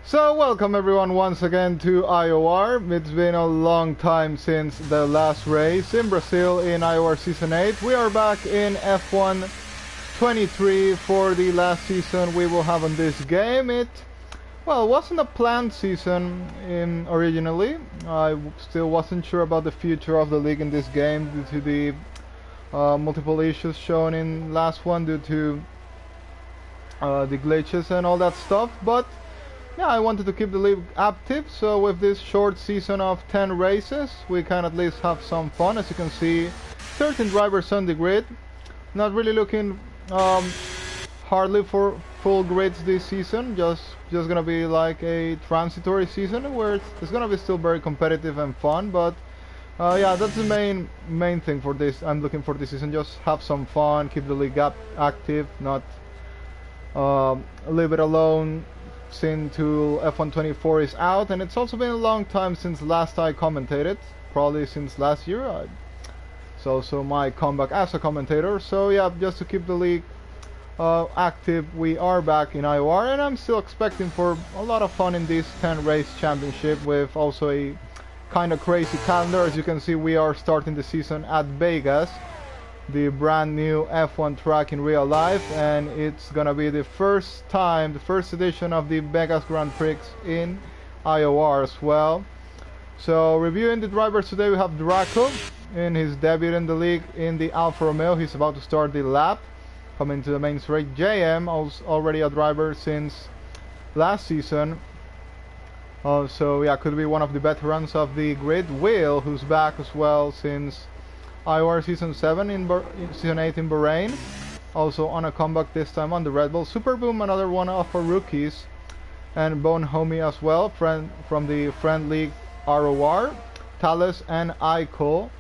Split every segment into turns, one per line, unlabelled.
So welcome everyone once again to IOR. It's been a long time since the last race in Brazil in IOR Season 8. We are back in F1 23 for the last season we will have on this game. It wasn't a planned season originally. I still wasn't sure about the future of the league in this game due to the multiple issues shown in last one due to the glitches and all that stuff, but yeah, I wanted to keep the league active, so with this short season of 10 races, we can at least have some fun. As you can see, 13 drivers on the grid. Not really looking hardly for full grids this season, just gonna be like a transitory season where it's gonna be still very competitive and fun, but yeah, that's the main thing for this. I'm looking for this season, just have some fun, keep the league active, not leave it alone until F1 24 is out. And it's also been a long time since last I commentated, probably since last year. It's also my comeback as a commentator, so yeah, just to keep the league active, we are back in IOR, and I'm still expecting for a lot of fun in this 10 race championship with also a kind of crazy calendar. As you can see, we are starting the season at Vegas, the brand new F1 track in real life, and it's gonna be the first edition of the Vegas Grand Prix in IOR as well. So reviewing the drivers today, we have Draco in his debut in the league in the Alfa Romeo. He's about to start the lap, coming to the main straight. JM, already a driver since last season. So yeah, could be one of the veterans of the grid. Will, who's back as well since IOR Season 7 in Season 8 in Bahrain, also on a comeback this time on the Red Bull. Super Boom, another one of our rookies, and Bone Homie as well, from the Friend League ROR. Thales and Aiko.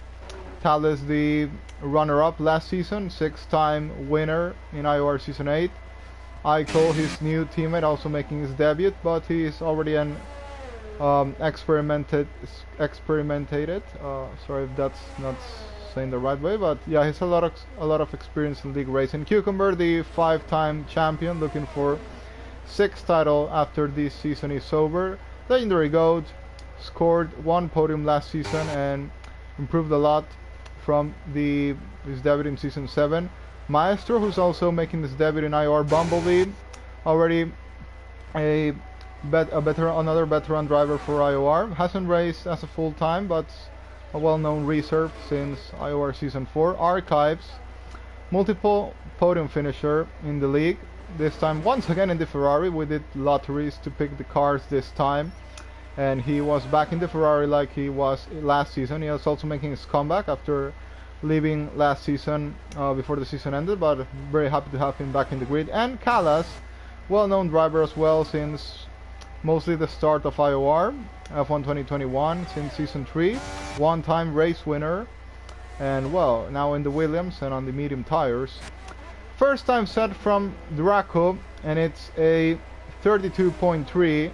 Thales the runner-up last season, 6-time winner in IOR Season 8. Aiko, his new teammate, also making his debut, but he is already an experimented. Sorry if that's not saying the right way, but yeah, he's a lot of experience in league racing. Cucumber, the 5-time champion, looking for 6th title after this season is over. Legendary Goat scored 1 podium last season and improved a lot from his debut in Season 7. Maestro, who's also making his debut in IOR. Bumblebee, already another veteran driver for IOR. Hasn't raced as a full-time, but a well-known reserve since IOR Season 4. Archives, multiple podium finisher in the league, this time once again in the Ferrari. We did lotteries to pick the cars this time, and he was back in the Ferrari like he was last season. He was also making his comeback after leaving last season before the season ended, but very happy to have him back in the grid. And Callas, well-known driver as well since mostly the start of IOR F1 2021 since Season 3, 1-time race winner, and well, now in the Williams and on the medium tires. First time set from Draco, and it's a 32.3.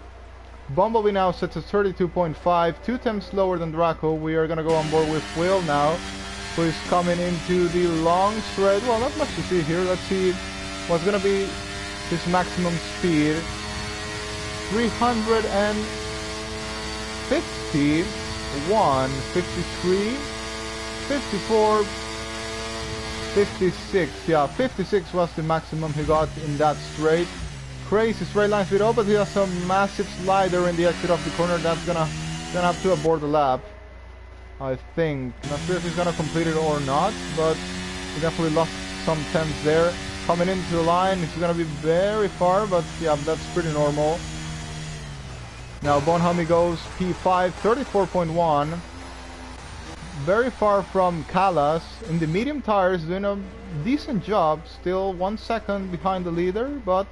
Bumblebee now sets at 32.5, 2 times slower than Draco. We are gonna go on board with Will now, who is coming into the long straight. Well, not much to see here. Let's see what's gonna be his maximum speed. 351, 53, 54, 56. Yeah, 56 was the maximum he got in that straight. Crazy straight line speed. Oh, but he has a massive slider in the exit of the corner. That's gonna have to abort the lap, I think. Not sure if he's gonna complete it or not, but he definitely lost some tenths there. Coming into the line, he's gonna be very far, but yeah, that's pretty normal. Now Bonhami goes P5, 34.1. Very far from Callas. In the medium tires, doing a decent job. Still 1 second behind the leader, but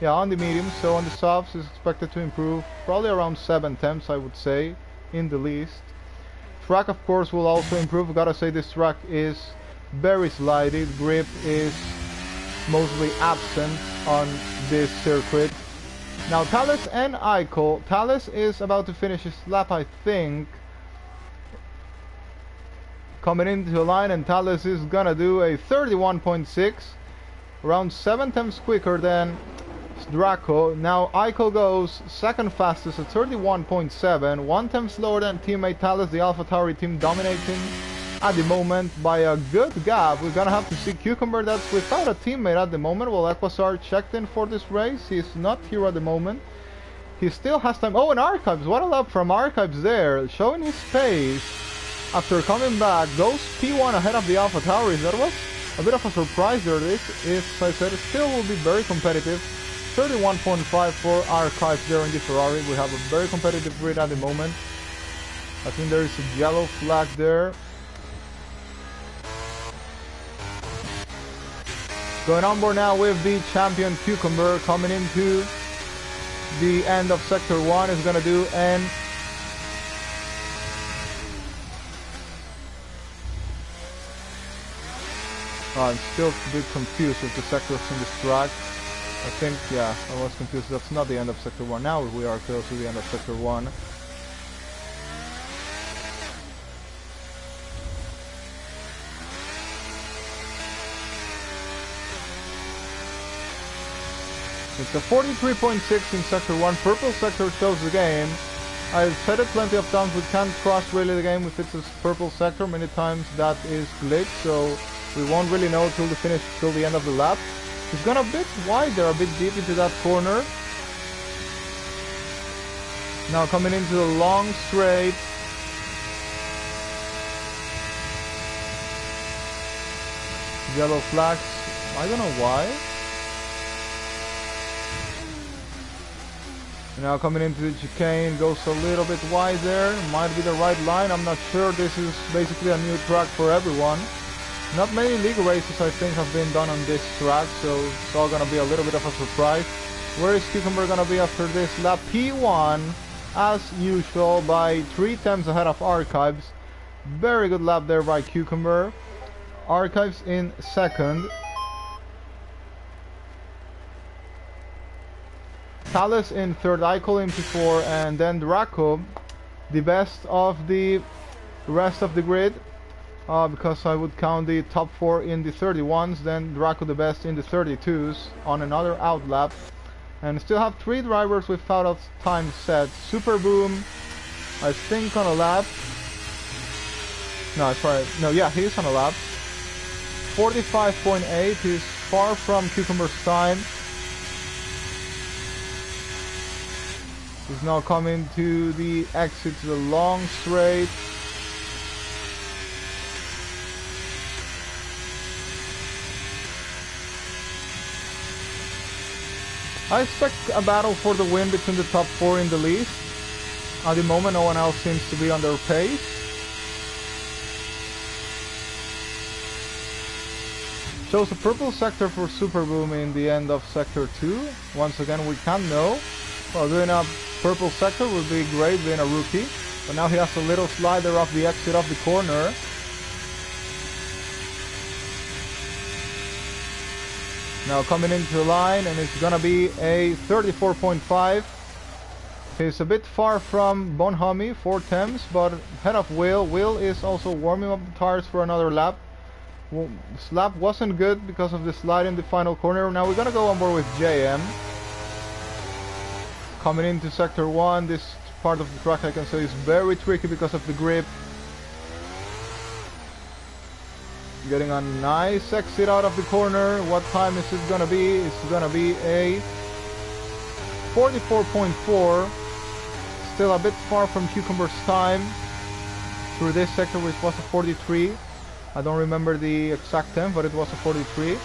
yeah, on the mediums. So on the softs is expected to improve probably around 7 tenths, I would say, in the least. Track, of course, will also improve. Gotta say, this track is very slidey. Grip is mostly absent on this circuit. Now Thales and Aiko. Thales is about to finish his lap, I think. Coming into the line, and Thales is gonna do a 31.6, around 7 tenths quicker than Draco. Now Aiko goes second fastest at 31.7, 1/10 slower than teammate Talus. The AlphaTauri team dominating at the moment by a good gap. We're gonna have to see Cucumber that's without a teammate at the moment. Well, Equasar checked in for this race. He's not here at the moment. He still has time. Oh, and Archives. What a lap from Archives there. Showing his pace after coming back. Goes P1 ahead of the AlphaTauri. That was a bit of a surprise there. This is, as I said, it still will be very competitive. 31.5 for Archives there in the Ferrari. We have a very competitive grid at the moment. I think there is a yellow flag there. Going on board now with the champion Cucumber coming into the end of Sector 1 is going to do an I'm still a bit confused with the sectors in this track. I think, yeah, I was confused. That's not the end of Sector 1. Now we are close to the end of Sector 1. It's a 43.6 in Sector 1. Purple sector shows the game. I've said it plenty of times, we can't trust really the game if it's a purple sector. Many times that is glitched, so we won't really know till the finish, till the end of the lap. He's gone a bit wide there, a bit deep into that corner. Now coming into the long straight. Yellow flags. I don't know why. Now coming into the chicane, goes a little bit wide there. Might be the right line, I'm not sure. This is basically a new track for everyone. Not many league races I think have been done on this track, so it's all gonna be a little bit of a surprise. Where is Cucumber gonna be after this lap? P1 as usual by 3/10 ahead of Archives. Very good lap there by Cucumber. Archives in second. Talus in third, Icol in P4, and then Draco, the best of the rest of the grid. Because I would count the top 4 in the 31s, then Draco the best in the 32s on another outlap. And still have 3 drivers without a time set. Super Boom, I think on a lap. No, sorry. No, yeah, he's on a lap. 45.8, he's far from Cucumber's time. He's now coming to the exit to the long straight. I expect a battle for the win between the top 4 in the least. At the moment, no one else seems to be on their pace. Shows a purple sector for Super Boom in the end of Sector 2. Once again, we can't know. Well, doing a purple sector would be great being a rookie. But now he has a little slider off the exit of the corner. Now coming into the line, and it's gonna be a 34.5. He's a bit far from Bonhomie, 4/10, but head of Will. Will is also warming up the tires for another lap. Well, this lap wasn't good because of the slide in the final corner. Now we're gonna go on board with JM. Coming into Sector 1, this part of the track I can say is very tricky because of the grip. Getting a nice exit out of the corner. What time is it gonna be? It's gonna be a 44.4. Still a bit far from Cucumber's time through this sector, which was a 43. I don't remember the exact time, but it was a 43.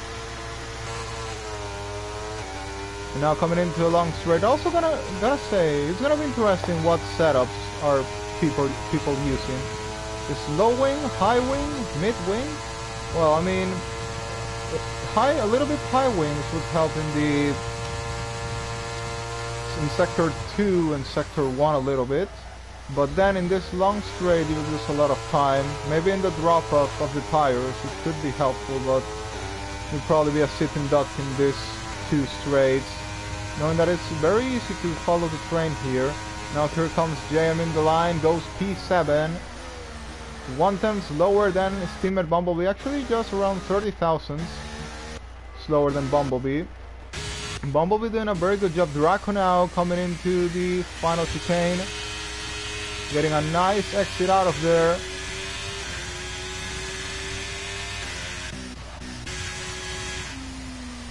And now coming into a long straight. Also gotta say, it's gonna be interesting what setups are people using. Is low wing, high wing, mid wing? Well, I mean, a little bit high wings would help in Sector 2 and Sector 1 a little bit. But then in this long straight you lose a lot of time. Maybe in the drop-off of the tires it could be helpful, but it would probably be a sitting duck in these 2 straights. Knowing that it's very easy to follow the train here. Now here comes JM in the line, goes P7. 1/10 lower than his teammate Bumblebee, actually just around 30 thousandths slower than Bumblebee. Bumblebee doing a very good job. Draco now coming into the final chicane. Getting a nice exit out of there.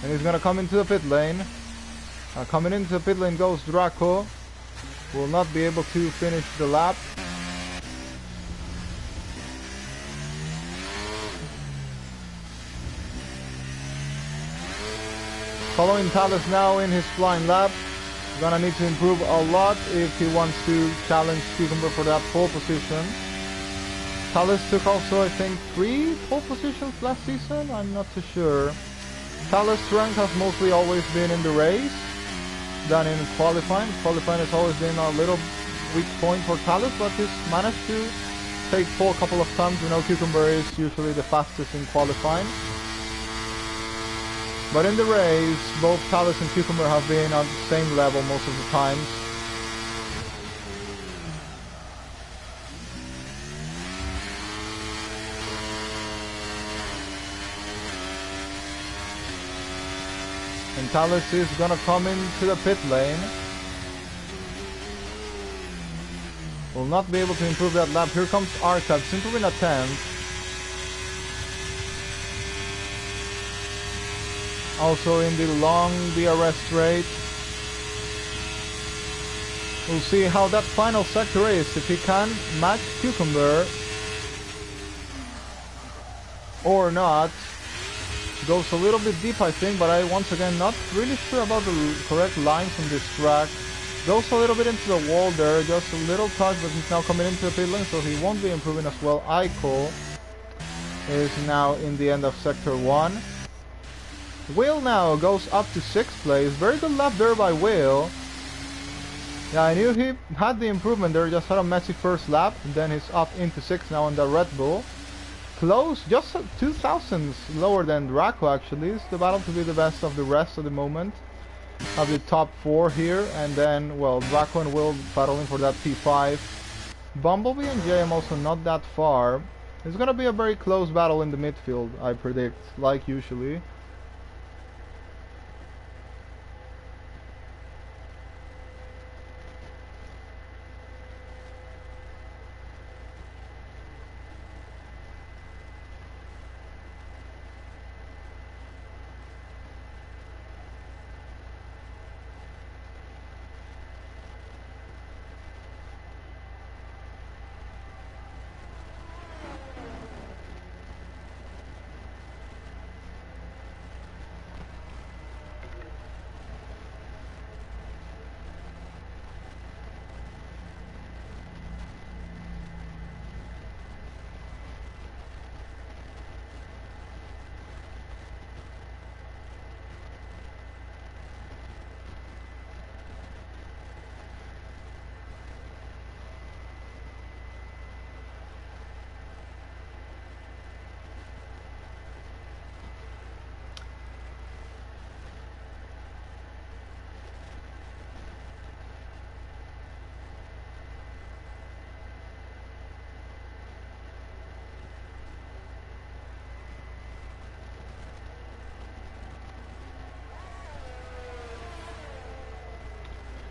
And he's gonna come into the pit lane. Coming into the pit lane goes Draco. Will not be able to finish the lap. Following Thales now in his flying lap. Gonna need to improve a lot if he wants to challenge Cucumber for that pole position. Thales took also, I think, 3 pole positions last season. I'm not too sure. Thales' strength has mostly always been in the race than in qualifying. Qualifying has always been a little weak point for Thales, but he's managed to take pole a couple of times. You know, Cucumber is usually the fastest in qualifying. But in the race, both Thales and Cucumber have been on the same level most of the times. And Thales is gonna come into the pit lane. Will not be able to improve that lap. Here comes Archives, improving a 10th. Also in the long DRS straight. We'll see how that final sector is. If he can match Cucumber or not. Goes a little bit deep, I think, but I once again not really sure about the correct lines on this track. Goes a little bit into the wall there, just a little touch, but he's now coming into the pit lane, so he won't be improving as well. Aiko is now in the end of sector 1. Will now goes up to 6th place. Very good lap there by Will. Yeah, I knew he had the improvement there, just had a messy first lap, and then he's up into 6th now on the Red Bull. Close, just 2 thousandths lower than Draco actually. It's the battle to be the best of the rest at the moment. Of the top 4 here, and then, well, Draco and Will battling for that P5. Bumblebee and JM also not that far. It's gonna be a very close battle in the midfield, I predict, like usually.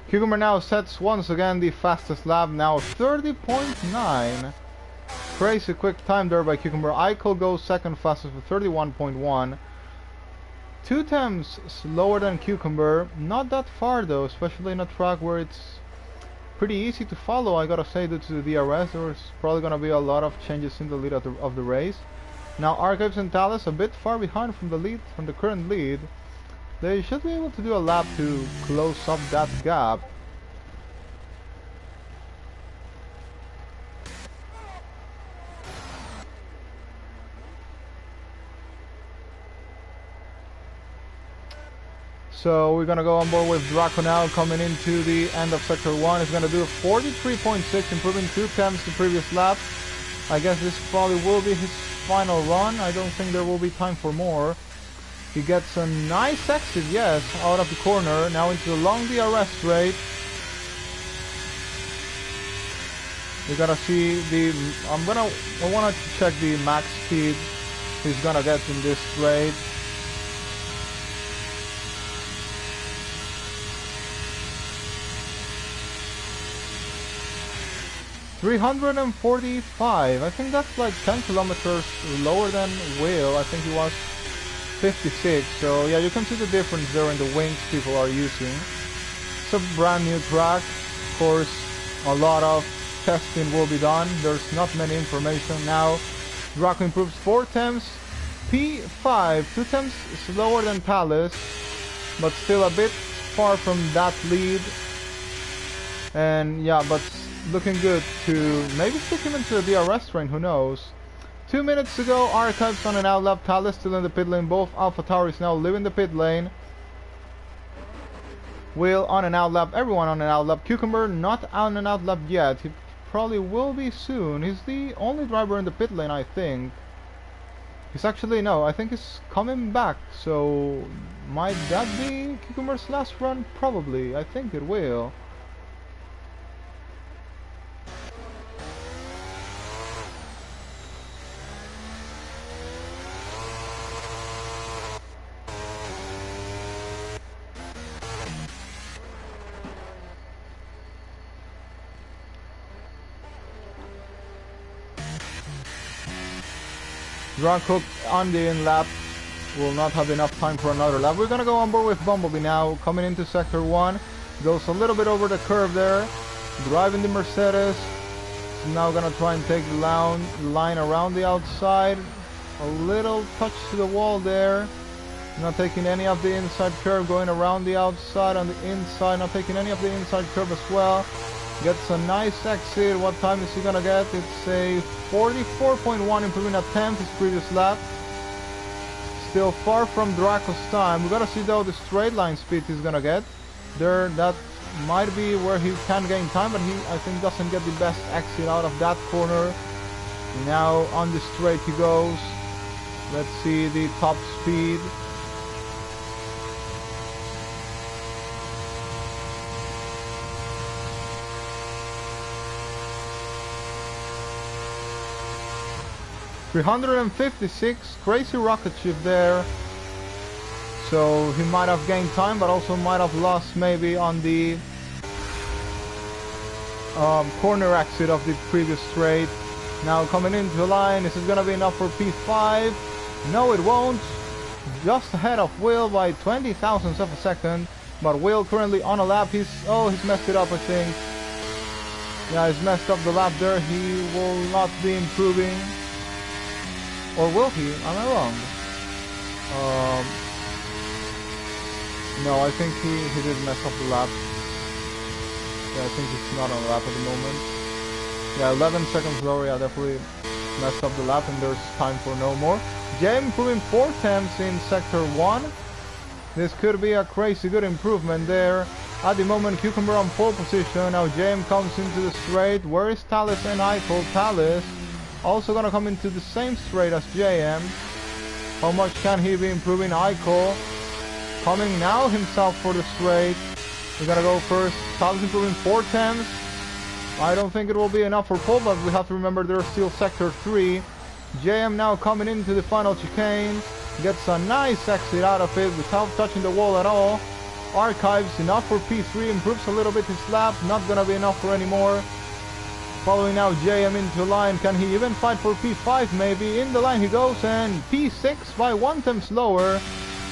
Cucumber now sets once again the fastest lap, now 30.9. Crazy quick time there by Cucumber. Aiko goes second fastest with 31.1. 2 times slower than Cucumber. Not that far though, especially in a track where it's pretty easy to follow, I gotta say, due to the DRS. There's probably gonna be a lot of changes in the lead of the race. Now Archives and Thales a bit far behind from the current lead. They should be able to do a lap to close up that gap. So we're gonna go on board with Draco now, coming into the end of sector 1. He's gonna do a 43.6, improving 2 times the previous lap. I guess this probably will be his final run. I don't think there will be time for more. He gets a nice exit, yes, out of the corner, now into the long DRS straight. We gotta see the, I wanna check the max speed he's gonna get in this straight. 345. I think that's like 10 kilometers lower than Will. I think he was 56. So yeah, you can see the difference there in the wings people are using. It's a brand new track. Of course, a lot of testing will be done. There's not many information now. Draco improves 4 temps. P5, 2 temps slower than Thales, but still a bit far from that lead. And yeah, but looking good to maybe stick him into the DRS train, who knows. 2 minutes ago, Archives on an outlap, Thales still in the pit lane, both Alpha Tauris now leaving the pit lane. Will on an outlap, everyone on an outlap. Cucumber not on an outlap yet, he probably will be soon. He's the only driver in the pit lane, I think. He's actually, no, I think he's coming back, so might that be Cucumber's last run? Probably, I think it will. Drunk on the in lap will not have enough time for another lap. We're gonna go on board with Bumblebee now, coming into sector 1. Goes a little bit over the curve there, driving the Mercedes. Is now gonna try and take the line around the outside. A little touch to the wall there. Not taking any of the inside curve, going around the outside on the inside, not taking any of the inside curve as well. Gets a nice exit. What time is he gonna get? It's a 44.1, improving at 10th his previous lap. Still far from Draco's time. We gotta see though the straight line speed he's gonna get. There, that might be where he can gain time, but he, I think, doesn't get the best exit out of that corner. Now on the straight he goes. Let's see the top speed. .356, crazy rocket ship there. So he might have gained time, but also might have lost maybe on the corner exit of the previous straight. Now coming into the line, this is gonna be enough for P5. No, it won't. Just ahead of Will by 20 thousandths of a second. But Will currently on a lap. He's messed it up, I think. Yeah, he's messed up the lap there. He will not be improving. Or will he? Am I wrong? No, I think he did mess up the lap. Yeah, I think he's not on a lap at the moment. Yeah, 11 seconds lower. Yeah, definitely messed up the lap, and there's time for no more. JM improving 4 temps in sector 1. This could be a crazy good improvement there. At the moment, Cucumber on pole position. Now JM comes into the straight. Where is Thales and Eichel? Thales also gonna come into the same straight as JM. How much can he be improving? Eichel coming now himself for the straight. We're gonna go first. Thales improving 4 temps. I don't think it will be enough for pole, but we have to remember there's still sector 3. JM now coming into the final chicane. Gets a nice exit out of it without touching the wall at all. Archives enough for P3. Improves a little bit his lap. Not gonna be enough for any more. Following now JM into line. Can he even fight for P5 maybe? In the line he goes, and P6 by 1 temp slower.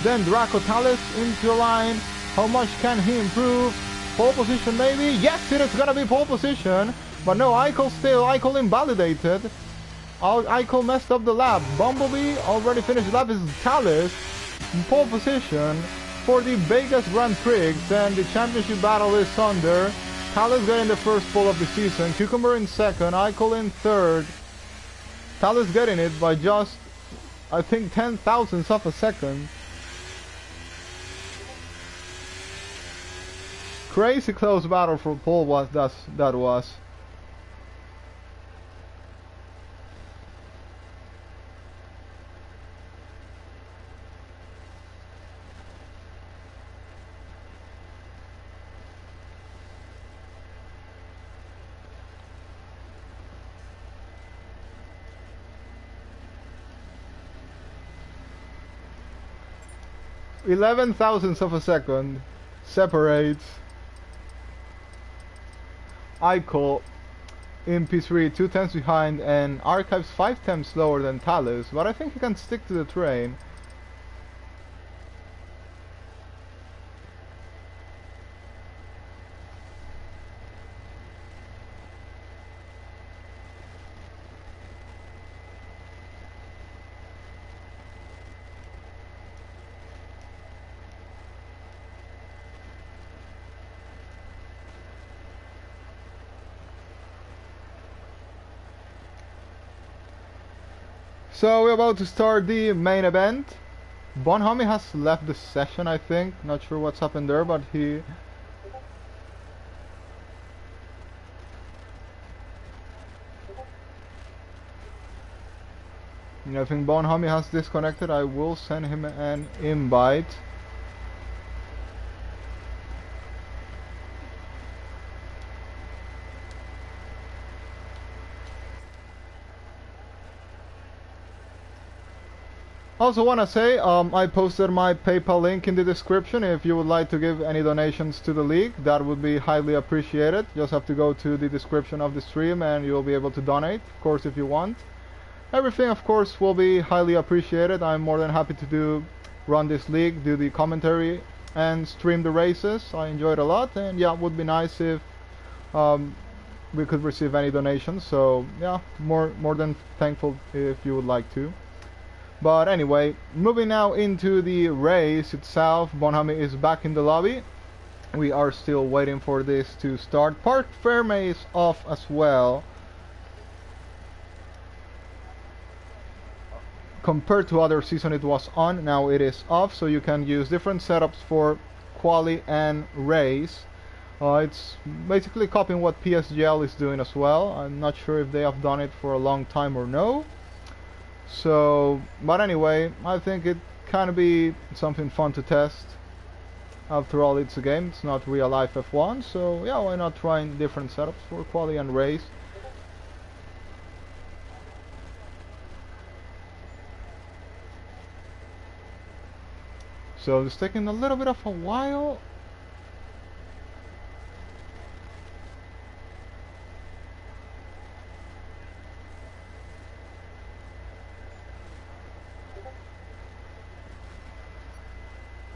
Then Draco Thales into the line. How much can he improve? Pole position maybe? Yes, it is gonna be pole position. But no, Eichel invalidated. Eichel messed up the lap. Bumblebee already finished the lap. This is Thales in pole position for the Vegas Grand Prix. And the championship battle is under. Thales getting the first pole of the season, Cucumber in second, Eichel in third. Thales getting it by just, I think, 10 thousandths of a second. Crazy close battle for pole that was. Eleven thousandths of a second separates Eichel in P3 2 tenths behind, and Archives 5 tenths slower than Talus, but I think he can stick to the train. So we're about to start the main event. Bonhomie has left the session, I think. Not sure what's happened there, but he... I think Bonhomie has disconnected. I will send him an invite. Also want to say, I posted my PayPal link in the description. If you would like to give any donations to the league, that would be highly appreciated. Just have to go to the description of the stream and you'll be able to donate, of course, if you want. Everything, of course, will be highly appreciated. I'm more than happy to run this league, do the commentary, and stream the races. I enjoy it a lot, and yeah, it would be nice if we could receive any donations. So yeah, more than thankful if you would like to. But anyway, moving now into the race itself. Bonhomie is back in the lobby. We are still waiting for this to start. Park Ferme is off as well. Compared to other season, it was on. Now it is off, so you can use different setups for quali and race. It's basically copying what PSGL is doing as well. I'm not sure if they have done it for a long time or no. So, but anyway, I think it can be something fun to test. After all, it's a game, it's not real life F1, so yeah, why not trying different setups for quali and race. So it's taking a little bit of a while.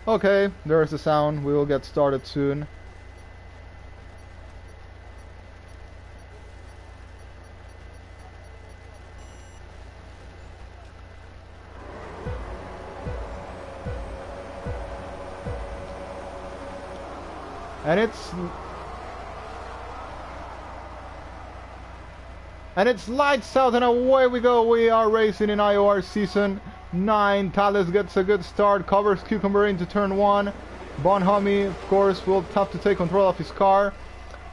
Okay, there's the sound. We will get started soon. And it's lights out and away we go. We are racing in IOR Season 9. Talus gets a good start, covers Cucumber into turn 1. Bonhomie, of course, will have to take control of his car.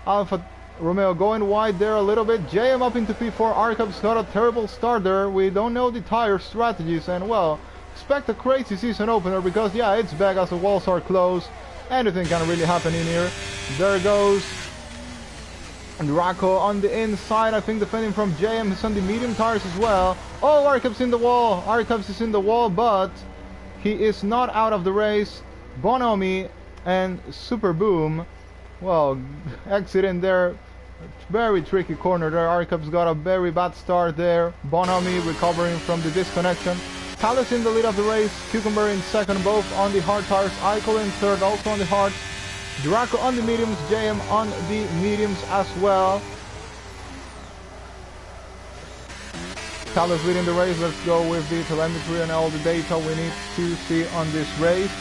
Alfa Romeo going wide there a little bit. JM up into P4. Arcup's got a terrible start there. We don't know the tire strategies, and well, expect a crazy season opener because yeah, it's back as the walls are closed. Anything can really happen in here. There goes Draco on the inside, I think defending from JM. He's on the medium tires as well. Oh, Arcup's in the wall. Arcup's is in the wall, but he is not out of the race. Bonhomie and Super Boom, well, exit in there. Very tricky corner there. Arcup's got a very bad start there. Bonhomie recovering from the disconnection. Talus in the lead of the race. Cucumber in second, both on the hard tires. Eichel in third, also on the hard. Draco on the mediums, JM on the mediums as well. Talus leading the race. Let's go with the telemetry and all the data we need to see on this race.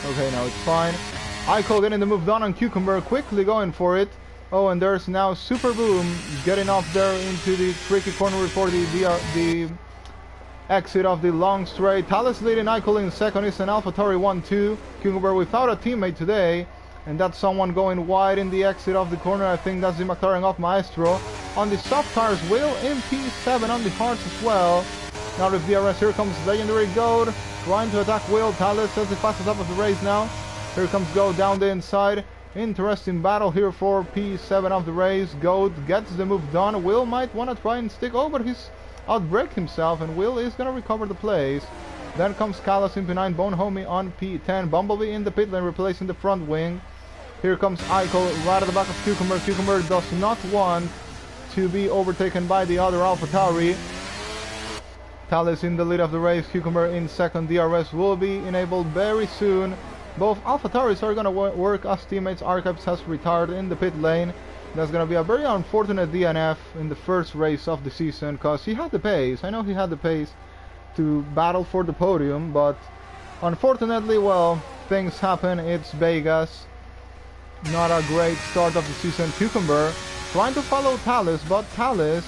Okay, now it's fine. Eichel getting the move done on Cucumber, quickly going for it. Oh, and there's now Super Boom getting off there into the tricky corner for the exit of the long straight. Talus leading, Eichel in second is an AlphaTauri 1-2. Cucumber without a teammate today, and that's someone going wide in the exit of the corner. I think that's the McLaren of Maestro. On the soft tires, Will in P7 on the hards as well. Now with DRS, here comes Legendary Goat, trying to attack Will. Talus as the fastest up of the race now. Here comes Goat down the inside. Interesting battle here for P7 of the race. Goat gets the move done. Will might want to try and stick over, but he's outbraked himself, and Will is going to recover the place. Then comes Callus in P9, Bone Homie on P10, Bumblebee in the pit lane replacing the front wing. Here comes Aiko right at the back of Cucumber. Cucumber does not want to be overtaken by the other AlphaTauri. Talus in the lead of the race, Cucumber in second. DRS will be enabled very soon. Both AlphaTauris are going to work as teammates. Archives has retired in the pit lane. That's going to be a very unfortunate DNF in the first race of the season, because he had the pace. I know he had the pace to battle for the podium, but unfortunately, well, things happen. It's Vegas. Not a great start of the season. Cucumber trying to follow Talus, but Talus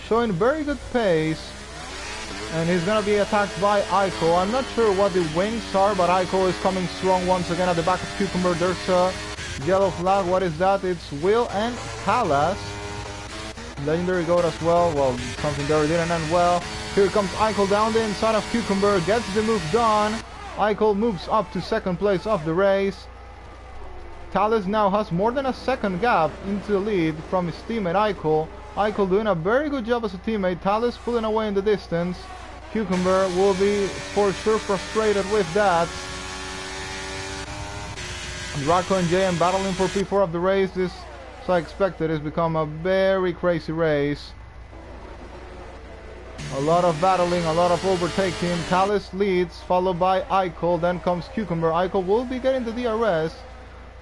showing very good pace. And he's going to be attacked by Aiko. I'm not sure what the wings are, but Aiko is coming strong once again at the back of Cucumber. There's a yellow flag. What is that? It's Will and Talus. Legendary goat as well. Well, something there didn't end well. Here comes Aiko down the inside of Cucumber. Gets the move done. Aiko moves up to second place of the race. Talus now has more than a second gap into the lead from his teammate Aiko. Aiko doing a very good job as a teammate. Talus pulling away in the distance. Cucumber will be for sure frustrated with that. Draco and JM battling for P4 of the race. This, as I expected, has become a very crazy race. A lot of battling, a lot of overtaking. Talus leads, followed by Aiko. Then comes Cucumber. Aiko will be getting the DRS.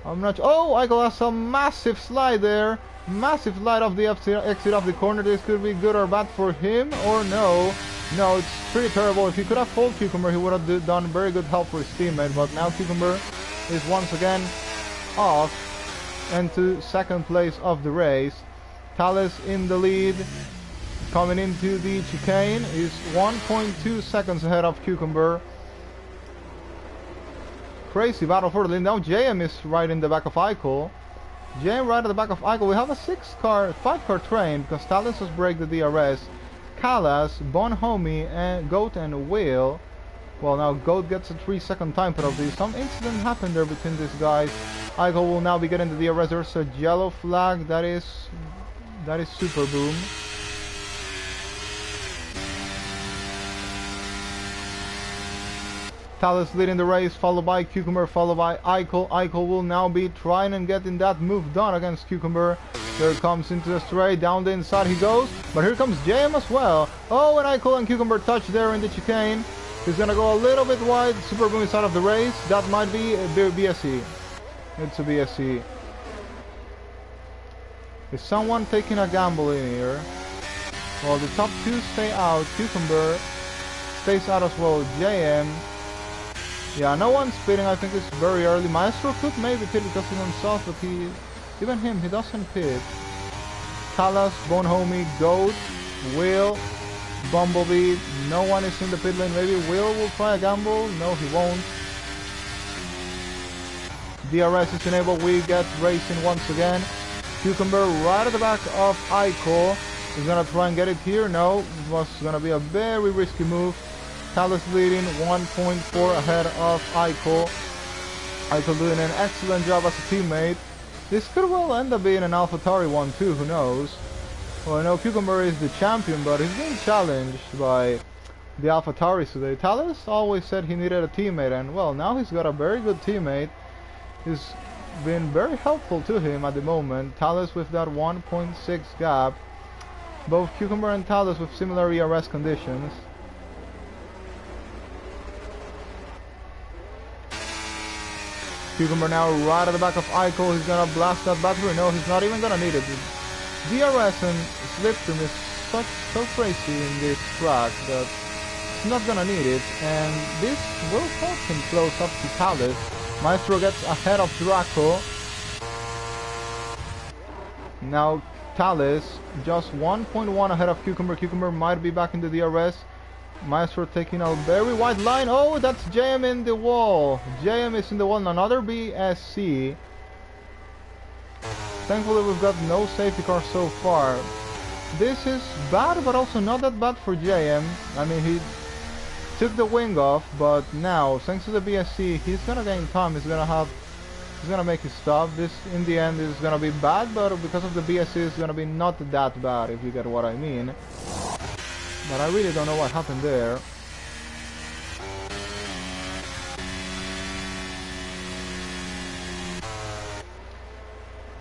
I'm not. Oh, Aiko has a massive slide there. Massive slide of the exit of the corner. This could be good or bad for him, or no. No, it's pretty terrible. If he could have followed Cucumber, he would have done very good help for his teammate. But now Cucumber is once again off into second place of the race. Talus in the lead. Coming into the chicane is 1.2 seconds ahead of Cucumber. Crazy battle for the lead. Now JM is right in the back of Aiko. JM right at the back of Aiko. We have a 5-car train because Talus has break the DRS. Callas, Bon Homie, and Goat and Whale. Well, now Goat gets a 3-second time penalty. Some incident happened there between these guys. Aiko will now be getting the DRS. There's a yellow flag. That is Super Boom. Talus leading the race, followed by Cucumber, followed by Aiko. Aiko will now be trying and getting that move done against Cucumber. There comes into the straight, down the inside he goes, but here comes JM as well. Oh, and Aiko and Cucumber touch there in the chicane. He's gonna go a little bit wide. Super Boom is out of the race. That might be a BSC. It's a BSC. Is someone taking a gamble in here? Well, the top two stay out. Cucumber stays out as well. JM. Yeah, no one's pitting. I think it's very early. Maestro could maybe pit because he's on soft, but even him, he doesn't pit. Callas, Bon Homie, Goat, Will, Bumblebee. No one is in the pit lane. Maybe Will try a gamble. No, he won't. DRS is enabled. We get racing once again. Cucumber right at the back of Aiko. He's gonna try and get it here. No, it was gonna be a very risky move. Talus leading 1.4 ahead of Aiko. Aiko doing an excellent job as a teammate. This could well end up being an AlphaTauri one too, who knows. Well, I know Cucumber is the champion, but he's being challenged by the AlphaTauris today. Talus always said he needed a teammate, and well, now he's got a very good teammate. He's been very helpful to him at the moment. Talus with that 1.6 gap. Both Cucumber and Talus with similar ERS conditions. Cucumber now right at the back of Aiko. He's gonna blast that battery. No, he's not even gonna need it. DRS and Slipstream is so crazy in this track that he's not gonna need it, and this will help him close up to Talus. Maestro gets ahead of Draco. Now Talus just 1.1 ahead of Cucumber. Cucumber might be back in the DRS. Maestro taking a very wide line. Oh, that's JM in the wall. JM is in the wall. Another BSC. Thankfully, we've got no safety car so far. This is bad, but also not that bad for JM. I mean, he took the wing off, but now, thanks to the BSC, he's gonna gain time. He's gonna make his stop. This, in the end, is gonna be bad, but because of the BSC, it's gonna be not that bad, if you get what I mean. But I really don't know what happened there.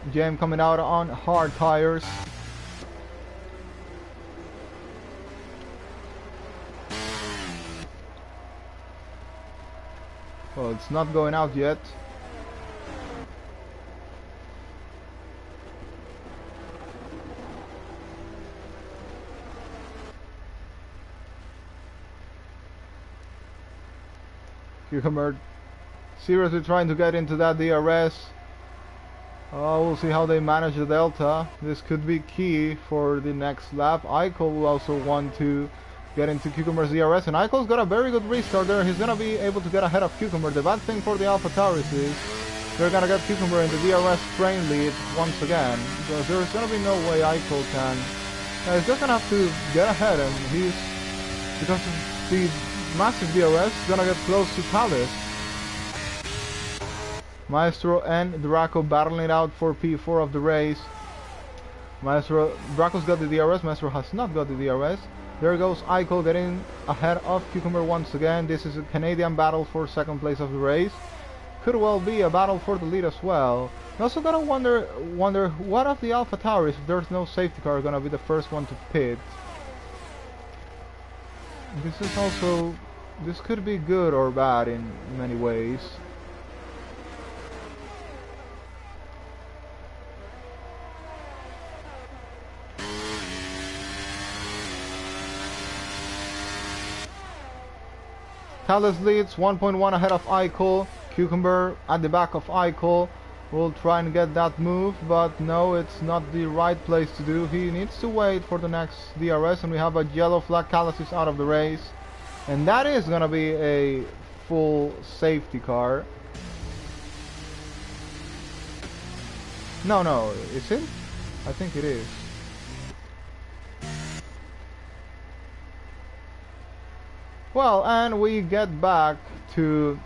GM coming out on hard tires. Well, it's not going out yet. Cucumber seriously trying to get into that DRS. We'll see how they manage the Delta. This could be key for the next lap. Eichel will also want to get into Cucumber's DRS, and Eichel's got a very good restart there. He's gonna be able to get ahead of Cucumber. The bad thing for the AlphaTauris is they're gonna get Cucumber in the DRS train lead once again, because there's gonna be no way Eichel can. He's just gonna have to get ahead, and he's, because of the massive DRS, gonna get close to Palace. Maestro and Draco battling it out for P4 of the race. Draco's got the DRS, Maestro has not got the DRS. There goes Eichel getting ahead of Cucumber once again. This is a Canadian battle for second place of the race. Could well be a battle for the lead as well. You also gotta wonder what of the AlphaTauris, if there's no safety car, gonna be the first one to pit. This could be good or bad in many ways. Thales leads 1.1 ahead of Eichel. Cucumber at the back of Eichel. Will try and get that move, but no, it's not the right place to do. He needs to wait for the next DRS, and we have a yellow flag. Callas is out of the race, and that is gonna be a full safety car. No, is it? I think it is. Well, and we get back to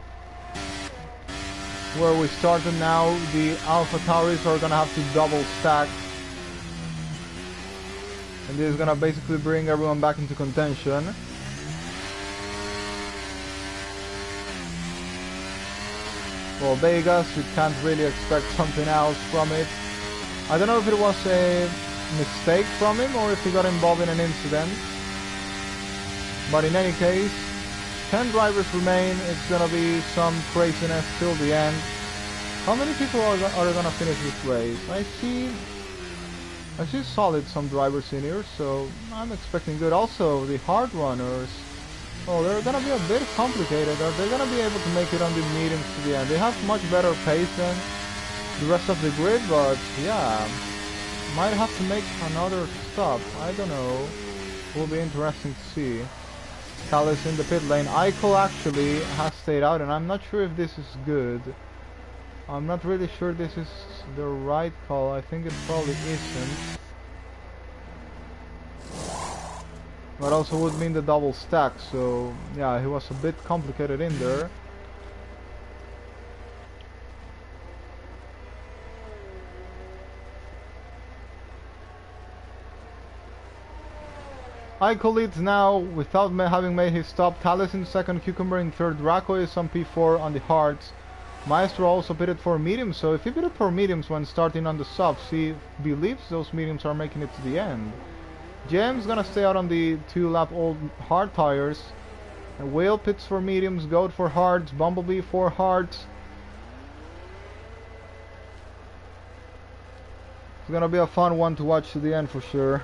where we started now. The AlphaTauris are gonna have to double stack, and this is gonna basically bring everyone back into contention. Well, Vegas, you can't really expect something else from it. I don't know if it was a mistake from him or if he got involved in an incident. But in any case, 10 drivers remain. It's gonna be some craziness till the end. How many people are gonna finish this race? I see solid some drivers in here, so I'm expecting good. Also, the hard runners, oh, they're gonna be a bit complicated. Are they gonna be able to make it on the mediums to the end? They have much better pace than the rest of the grid, but yeah, might have to make another stop. I don't know. Will be interesting to see. Callis in the pit lane. Eichel actually has stayed out, and I'm not sure if this is good. I'm not really sure this is the right call. I think it probably isn't. But also would mean the double stack, so yeah, he was a bit complicated in there. Eichel leads now without having made his stop. Thales in second, Cucumber in third, Draco is on P4 on the hards. Maestro also pitted for mediums, so if he pitted for mediums when starting on the softs, he believes those mediums are making it to the end. Jam's gonna stay out on the 2-lap old hard tires. And Whale pits for mediums, Goat for hards, Bumblebee for hards. It's gonna be a fun one to watch to the end for sure.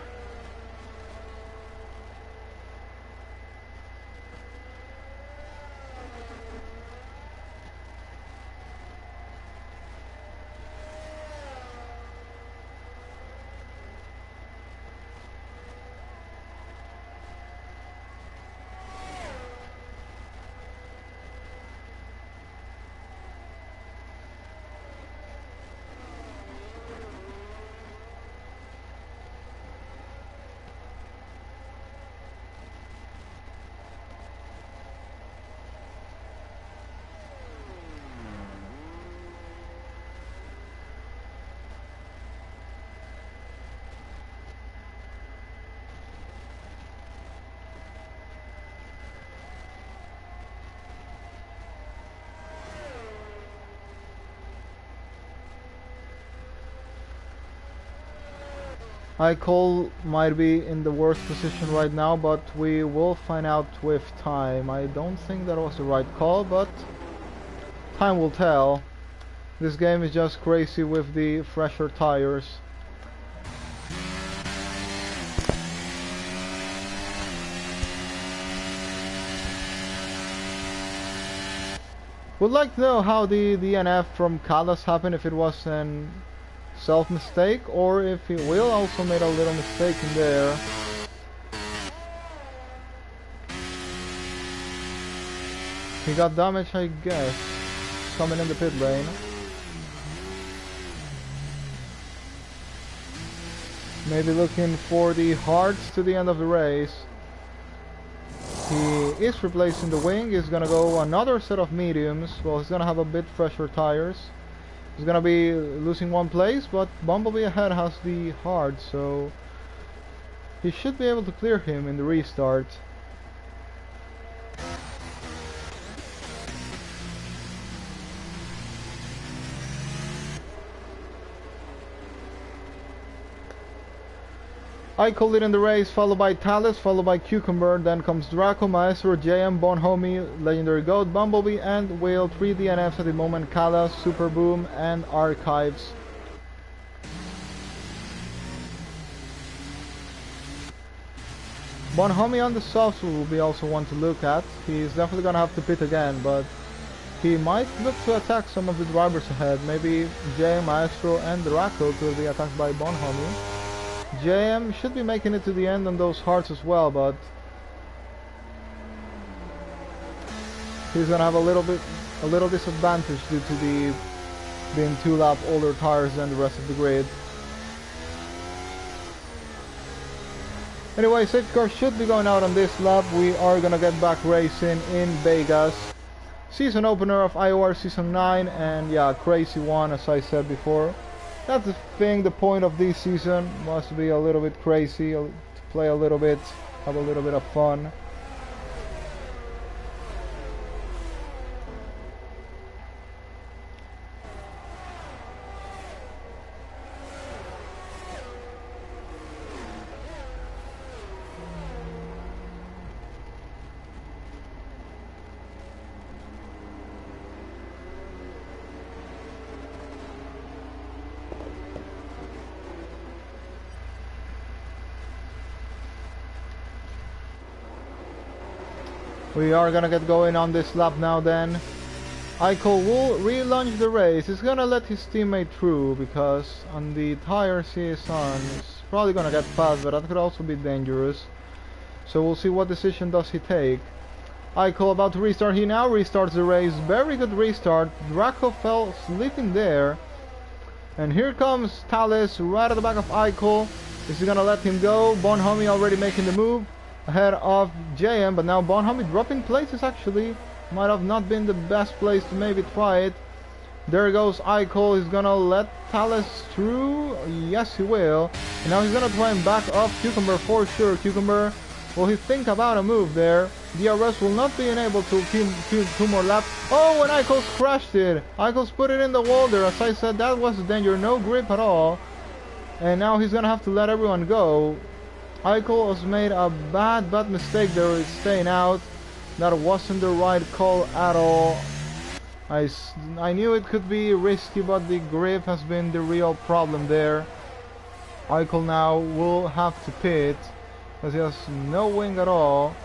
Cole might be in the worst position right now, but we will find out with time. I don't think that was the right call, but time will tell. This game is just crazy with the fresher tires. Would like to know how the DNF from Callas happened, if it was an self-mistake or if he will also made a little mistake in there. He got damage, I guess, coming in the pit lane. Maybe looking for the hards to the end of the race. He is replacing the wing. He's gonna go another set of mediums. Well, he's gonna have a bit fresher tires. He's gonna be losing one place, but Bumblebee ahead has the hard, so he should be able to clear him in the restart. Iko leading the race, followed by Talus, followed by Cucumber, then comes Draco, Maestro, JM, Bonhomie, Legendary Goat, Bumblebee, and Whale. 3 DNFs at the moment, Kala, Super Boom, and Archives. Bonhomie on the softs will be also one to look at. He's definitely gonna have to pit again, but he might look to attack some of the drivers ahead. Maybe JM, Maestro, and Draco could be attacked by Bonhomie. JM should be making it to the end on those hearts as well, but he's gonna have a little disadvantage due to the being 2 lap older tires than the rest of the grid. Anyway, safety car should be going out on this lap. We are gonna get back racing in Vegas. Season opener of IOR Season 9, and yeah, crazy one as I said before. That's the thing, the point of this season was to be a little bit crazy, to play a little bit, have a little bit of fun. We are gonna get going on this lap now then. Iko will relaunch the race. He's gonna let his teammate through because on the tires he is on, he's probably gonna get past, but that could also be dangerous. So we'll see what decision does he take. Iko about to restart. He now restarts the race. Very good restart. Draco fell sleeping there. And here comes Talus right at the back of Iko. Is he gonna let him go? Bonhomie already making the move ahead of JM, but now Bonhomie dropping places actually. Might have not been the best place to maybe try it. There goes Iko. He's gonna let Talus through. Yes, he will. And now he's gonna try and back off Cucumber for sure. Cucumber, will he think about a move there? DRS will not be able to keep 2 more laps. Oh, and Iko's crashed it. Iko's put it in the wall there. As I said, that was a danger. No grip at all. And now he's gonna have to let everyone go. Iko has made a bad mistake there with staying out. That wasn't the right call at all. I knew it could be risky, but the grip has been the real problem there. Iko now will have to pit because he has no wing at all.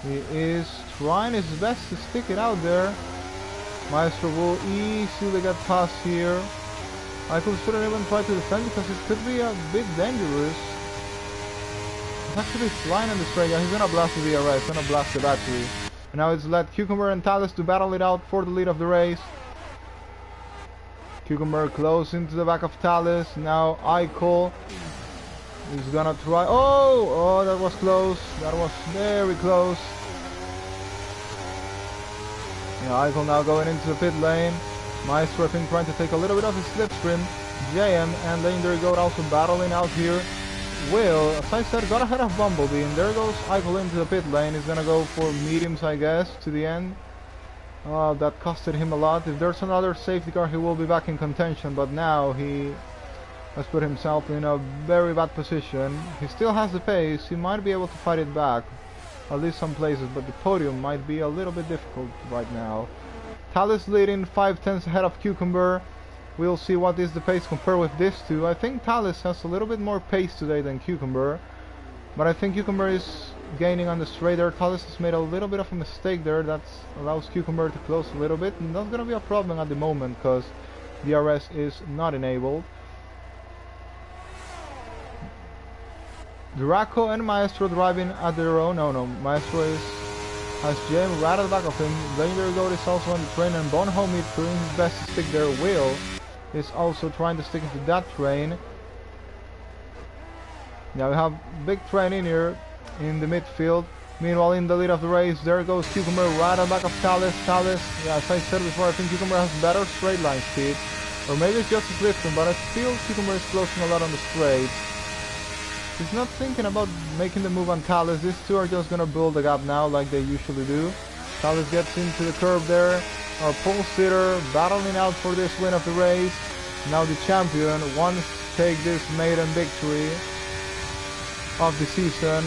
He is trying his best to stick it out there. Maestro will easily get past here. Iko shouldn't even try to defend because it could be a bit dangerous. He's actually flying in the straight. Yeah, he's gonna blast the DRS, he's gonna blast the battery. And now it's let Cucumber and Talus to battle it out for the lead of the race. Cucumber close into the back of Talus. Now Iko is gonna try. Oh, that was close. That was very close. Yeah, Iko now going into the pit lane. Maestro, I think, trying to take a little bit of his slipstream. JM and Legendary Goat also battling out here. Will, as I said, got ahead of Bumblebee, and there goes Iko into the pit lane. He's gonna go for mediums, I guess, to the end. That costed him a lot. If there's another safety car, he will be back in contention, but now he has put himself in a very bad position. He still has the pace, he might be able to fight it back, at least some places, but the podium might be a little bit difficult right now. Talus leading 5/10 ahead of Cucumber. We'll see what is the pace compared with this two. I think Talus has a little bit more pace today than Cucumber, but I think Cucumber is gaining on the straight there. Talus has made a little bit of a mistake there that allows Cucumber to close a little bit, and that's going to be a problem at the moment because DRS is not enabled. Draco and Maestro driving at their own. No, Maestro has James right at the back of him. Legendary Goat is also on the train, and Bonhomie doing his best to stick there. Will is also trying to stick into that train. Now we have big train in here in the midfield. Meanwhile, in the lead of the race, there goes Cucumber right at the back of Talus. Talus, yeah, as I said before, I think Cucumber has better straight line speed. Or maybe it's just a Clifton, but I feel Cucumber is closing a lot on the straight. He's not thinking about making the move on Talus. These two are just gonna build the gap now like they usually do. Talus gets into the curve there. Our pole sitter battling out for this win of the race. Now the champion wants to take this maiden victory of the season.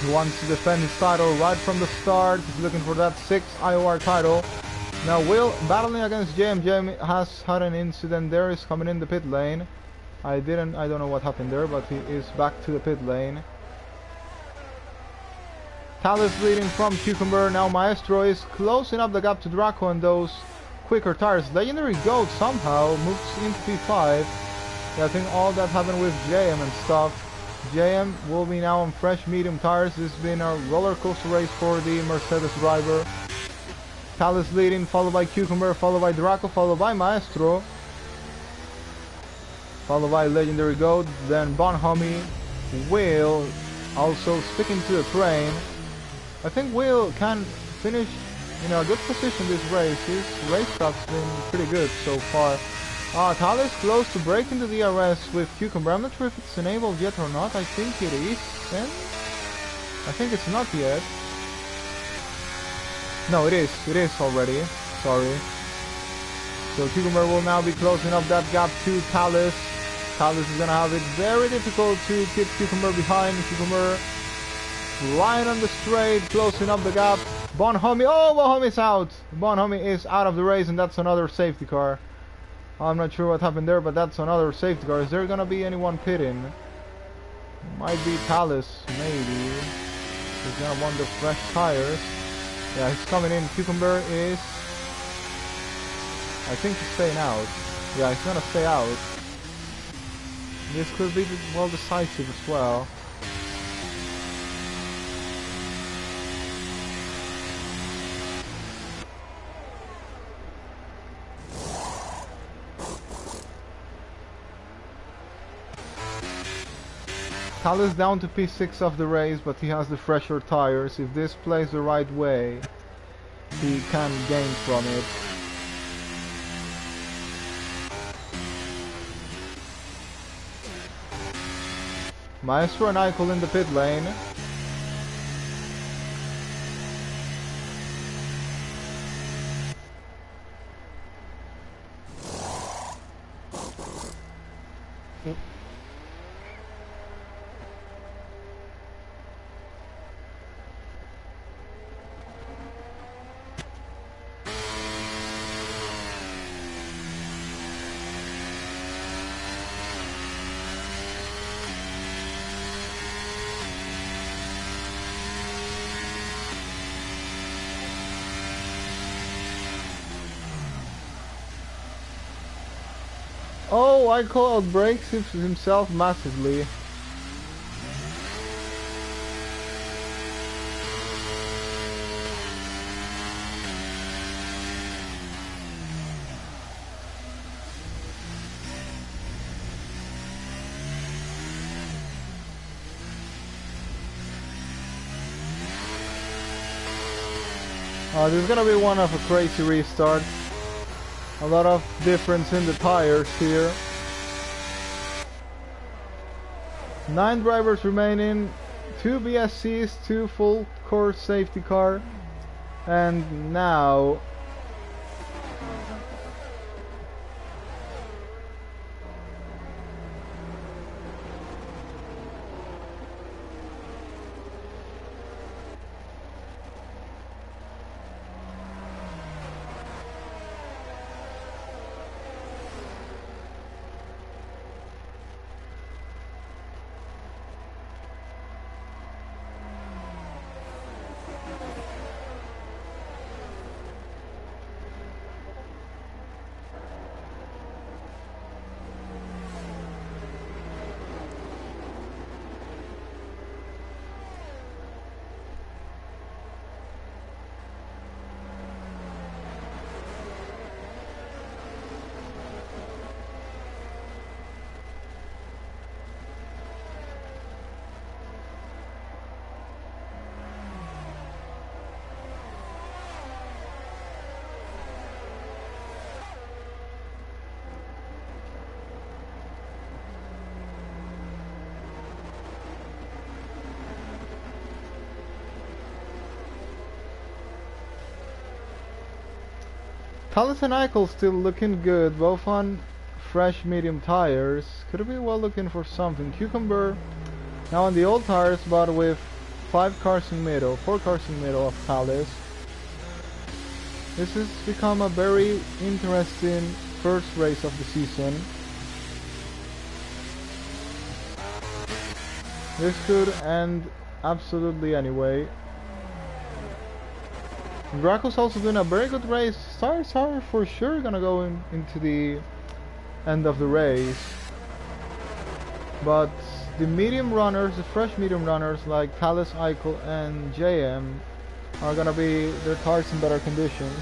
He wants to defend his title right from the start. He's looking for that 6th IOR title. Now Will battling against JM. JM has had an incident there. He's coming in the pit lane. I don't know what happened there, but he is back to the pit lane. Talus leading from Cucumber. Now Maestro is closing up the gap to Draco and those quicker tires. Legendary Goat somehow moves into P5. Yeah, I think all that happened with JM and stuff. JM will be now on fresh medium tires. This has been a roller coaster race for the Mercedes driver. Talus leading, followed by Cucumber, followed by Draco, followed by Maestro, followed by Legendary Goat, then Bonhomie. Will also sticking to the train. I think Will can finish in a good position this race. His racecraft's been pretty good so far. Talus close to breaking the DRS with Cucumber. I'm not sure if it's enabled yet or not. I think it is. And I think it's not yet. No, it is. It is already. Sorry. So Cucumber will now be closing up that gap to Talus. Talus is gonna have it very difficult to keep Cucumber behind. Cucumber lying on the straight, closing up the gap. Bonhomie, oh, Bonhomie's out. Bonhomie is out of the race, and that's another safety car. I'm not sure what happened there, but that's another safety car. Is there gonna be anyone pitting? Might be Talus, maybe. He's gonna want the fresh tires. Yeah, he's coming in. Cucumber is... I think he's staying out. Yeah, he's gonna stay out. This could be well decisive as well. Talus down to P6 of the race, but he has the fresher tires. If this plays the right way, he can gain from it. Maestro and Eichel in the pit lane. Oh, Eichel outbreaks himself massively. This is gonna be one of a crazy restart. A lot of difference in the tires here. 9 drivers remaining, 2 BSCs, 2 full course safety car, and now Thales and Eichel still looking good, both on fresh medium tires. Could be well looking for something. Cucumber now on the old tires, but with 4 cars in middle of Thales. This has become a very interesting first race of the season. This could end absolutely anyway. Draco's also doing a very good race. Stars are for sure gonna go into the end of the race. But the medium runners, the fresh medium runners like Thales, Eichel and JM are gonna be their cars in better conditions.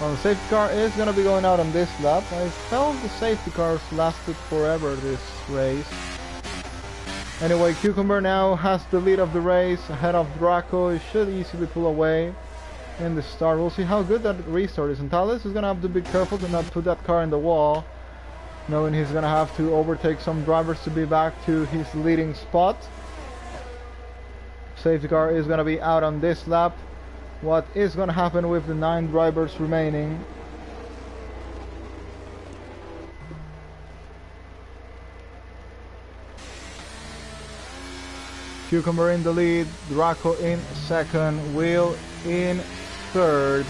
Well, the safety car is going to be going out on this lap. I felt the safety cars lasted forever this race. Anyway, Cucumber now has the lead of the race ahead of Draco. He should easily pull away in the start. We'll see how good that restart is. And Thales is going to have to be careful to not put that car in the wall, knowing he's going to have to overtake some drivers to be back to his leading spot. Safety car is going to be out on this lap. What is going to happen with the 9 drivers remaining? Cucumber in the lead, Draco in second, Wheel in third,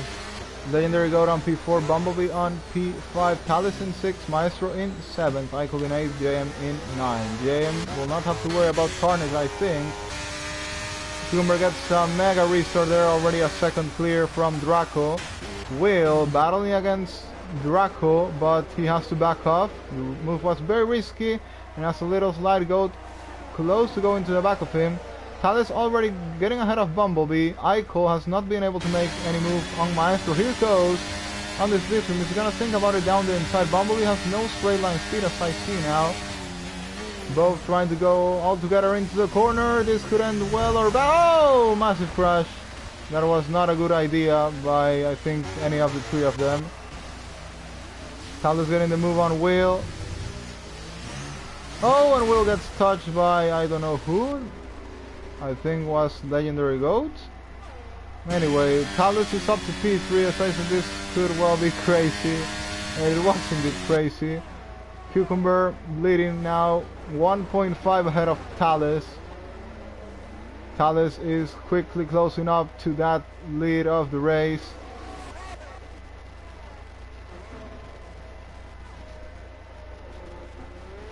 Legendary Goat on P4, Bumblebee on P5, Thales in 6, Maestro in 7th, Eichel in 8, JM in 9. JM will not have to worry about Carnage, I think. Cucumber gets a mega restart there, already a second clear from Draco. Will battling against Draco, but he has to back off. The move was very risky, and has a little slide goat close to go into the back of him. Thales already getting ahead of Bumblebee. Eichel has not been able to make any move on Maestro. Here goes on this difference. He's gonna think about it down the inside. Bumblebee has no straight line speed as I see now. Both trying to go all together into the corner. This could end well or bad. Oh, massive crash. That was not a good idea by, I think, any of the 3 of them. Thales getting the move on Will. Oh, and Will gets touched by, I don't know who. I think was Legendary Goat. Anyway, Thales is up to P3. As I said, this could well be crazy. It was indeed crazy. Cucumber leading now 1.5 ahead of Thales. Thales is quickly closing up to that lead of the race.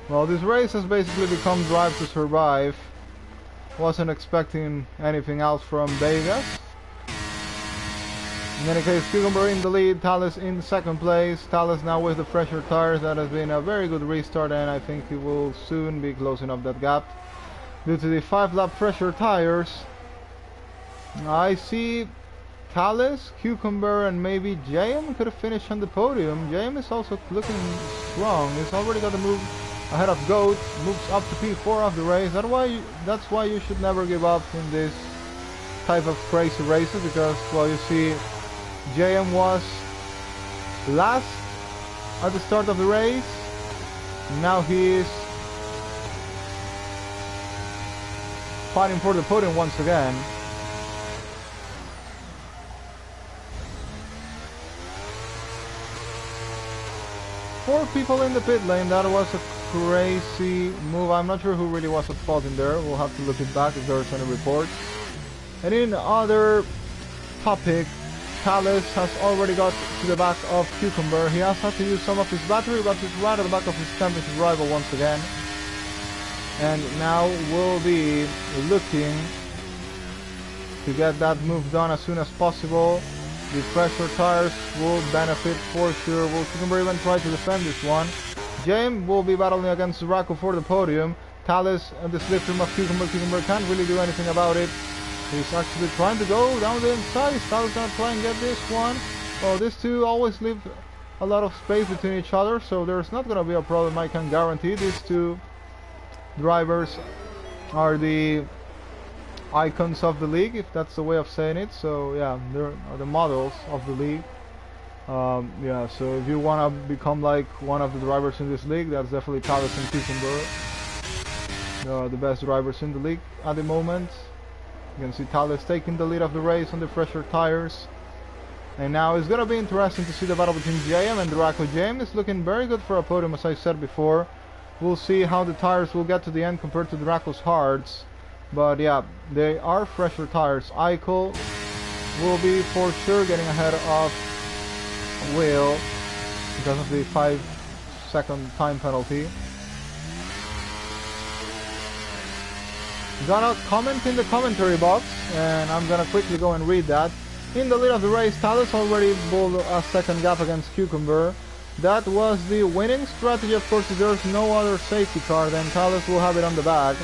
Well, this race has basically become Drive to Survive. Wasn't expecting anything else from Vegas. In any case, Cucumber in the lead, Thales in second place. Thales now with the fresher tires. That has been a very good restart, and I think he will soon be closing up that gap. Due to the 5-lap fresher tires, I see Thales, Cucumber, and maybe JM could have finished on the podium. JM is also looking strong. He's already got a move ahead of Goat, moves up to P4 of the race. That's why you should never give up in this type of crazy races, because, well, you see JM was last at the start of the race. Now he is fighting for the podium once again. Four people in the pit lane. That was a crazy move. I'm not sure who really was at fault in there. We'll have to look it back if there's any reports. And in other topic, Thales has already got to the back of Cucumber. He has had to use some of his battery, but he's right at the back of his championship rival once again. And now we'll be looking to get that move done as soon as possible. The fresher tires will benefit for sure. Will Cucumber even try to defend this one? James will be battling against Draco for the podium. Thales and the slipstream of Cucumber. Cucumber can't really do anything about it. He's actually trying to go down the inside. Thales gonna try and get this one. Well, these two always leave a lot of space between each other, so there's not gonna be a problem, I can guarantee. These two drivers are the icons of the league, if that's the way of saying it. So yeah, they're the models of the league. Yeah, so if you want to become like one of the drivers in this league, that's definitely Thales and Cucumber. They are the best drivers in the league at the moment. You can see Thales taking the lead of the race on the fresher tires. And now it's gonna be interesting to see the battle between JM and Draco. JM is looking very good for a podium, as I said before. We'll see how the tires will get to the end compared to Draco's hards. But yeah, they are fresher tires. Eichel will be for sure getting ahead of Will because of the 5-second time penalty. Gonna comment in the commentary box, and I'm gonna quickly go and read that. In the lead of the race, Thales already pulled a second gap against Cucumber. That was the winning strategy. Of course, if there's no other safety car, then Thales will have it on the back,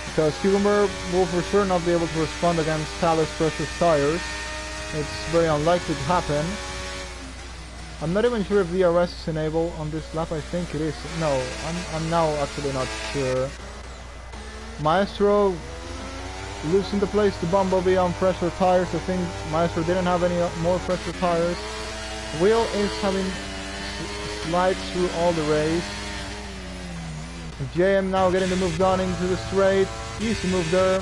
because Cucumber will for sure not be able to respond against Thales precious tires. It's very unlikely to happen. I'm not even sure if DRS is enabled on this lap. I think it is. No, I'm now actually not sure. Maestro losing the place to Bumblebee on fresher tires. I think Maestro didn't have any more fresher tires. Will is having slides through all the race. JM now getting the move done into the straight. Easy move there.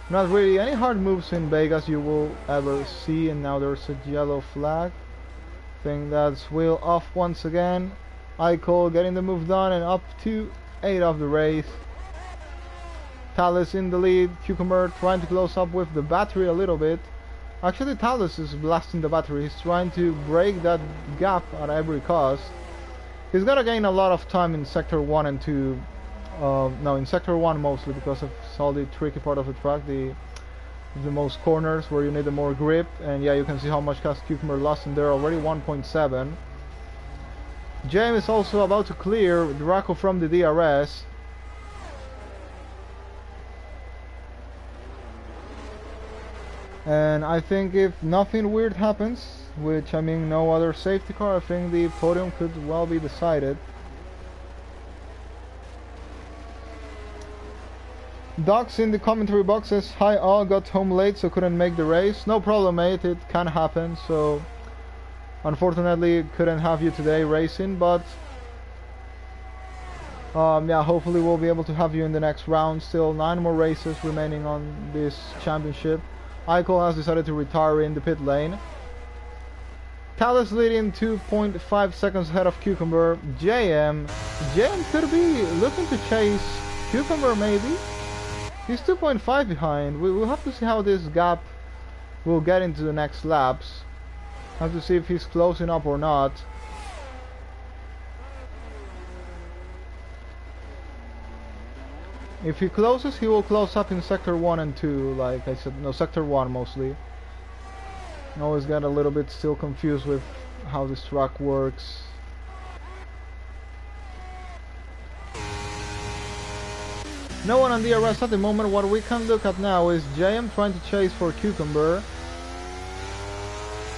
Not really any hard moves in Vegas you will ever see, and now there's a yellow flag. I think that's Will off once again. Eichel getting the move done and up to 8 of the race. Thales in the lead. Cucumber trying to close up with the battery a little bit. Actually, Thales is blasting the battery. He's trying to break that gap at every cost. He's gonna gain a lot of time in sector 1 and 2. No, in sector 1 mostly, because of all the tricky part of the track, the most corners where you need more grip. And yeah, you can see how much gas Cucumber lost in there already, 1.7. James is also about to clear Draco from the DRS. And I think if nothing weird happens, which I mean no other safety car, I think the podium could well be decided. Docs in the commentary box says, "Hi all, got home late so couldn't make the race." No problem, mate, it can happen. So unfortunately couldn't have you today racing, but yeah, hopefully we'll be able to have you in the next round. Still 9 more races remaining on this championship. Eichel has decided to retire in the pit lane. Thales leading 2.5 seconds ahead of Cucumber. JM could be looking to chase Cucumber maybe. He's 2.5 behind. We'll have to see how this gap will get into the next laps. Have to see if he's closing up or not. If he closes, he will close up in sector 1 and 2, like I said. No, sector 1 mostly. I always get a little bit still confused with how this track works. No one on DRS at the moment. What we can look at now is JM trying to chase for Cucumber.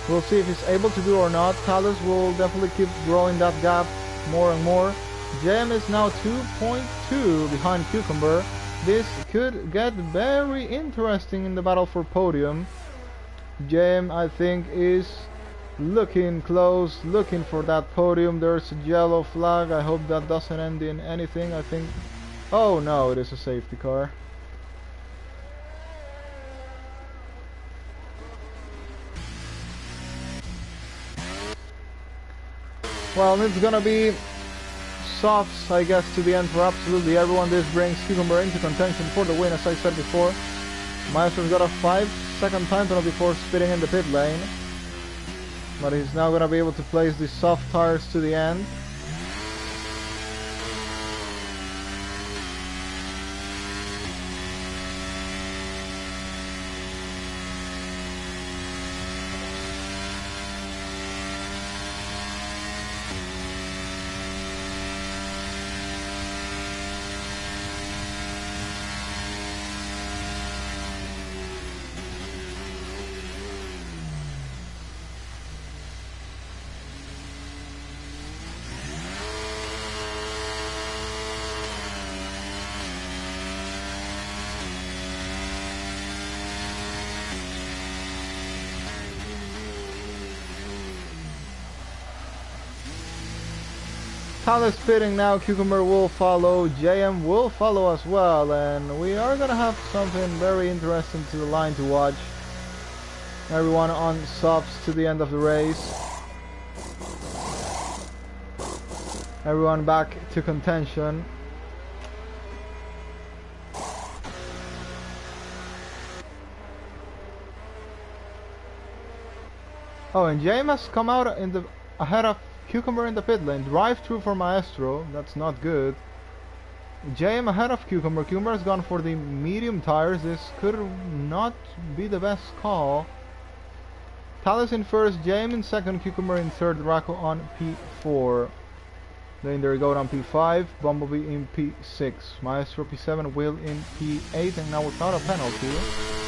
We'll see if he's able to do or not. Thales will definitely keep growing that gap more and more. JM is now 2.2 behind Cucumber. This could get very interesting in the battle for podium. JM, I think, is looking close, looking for that podium. There's a yellow flag. I hope that doesn't end in anything. I think... Oh no, it is a safety car. Well, it's gonna be softs, I guess, to the end for absolutely everyone. This brings Cucumber into contention for the win, as I said before. Maestro's got a 5-second time penalty before spitting in the pit lane, but he's now gonna be able to place the soft tires to the end. Thales pitting now, Cucumber will follow, JM will follow as well, and we are gonna have something very interesting to the line to watch. Everyone on softs to the end of the race. Everyone back to contention. Oh, and JM has come out in the ahead of Cucumber in the pit lane. Drive through for Maestro. That's not good. JM ahead of Cucumber. Cucumber has gone for the medium tires. This could not be the best call. Thales in first, JM in second, Cucumber in third, Draco on P4. Then there we go on P5, Bumblebee in P6, Maestro P7, Will in P8, and now without a penalty.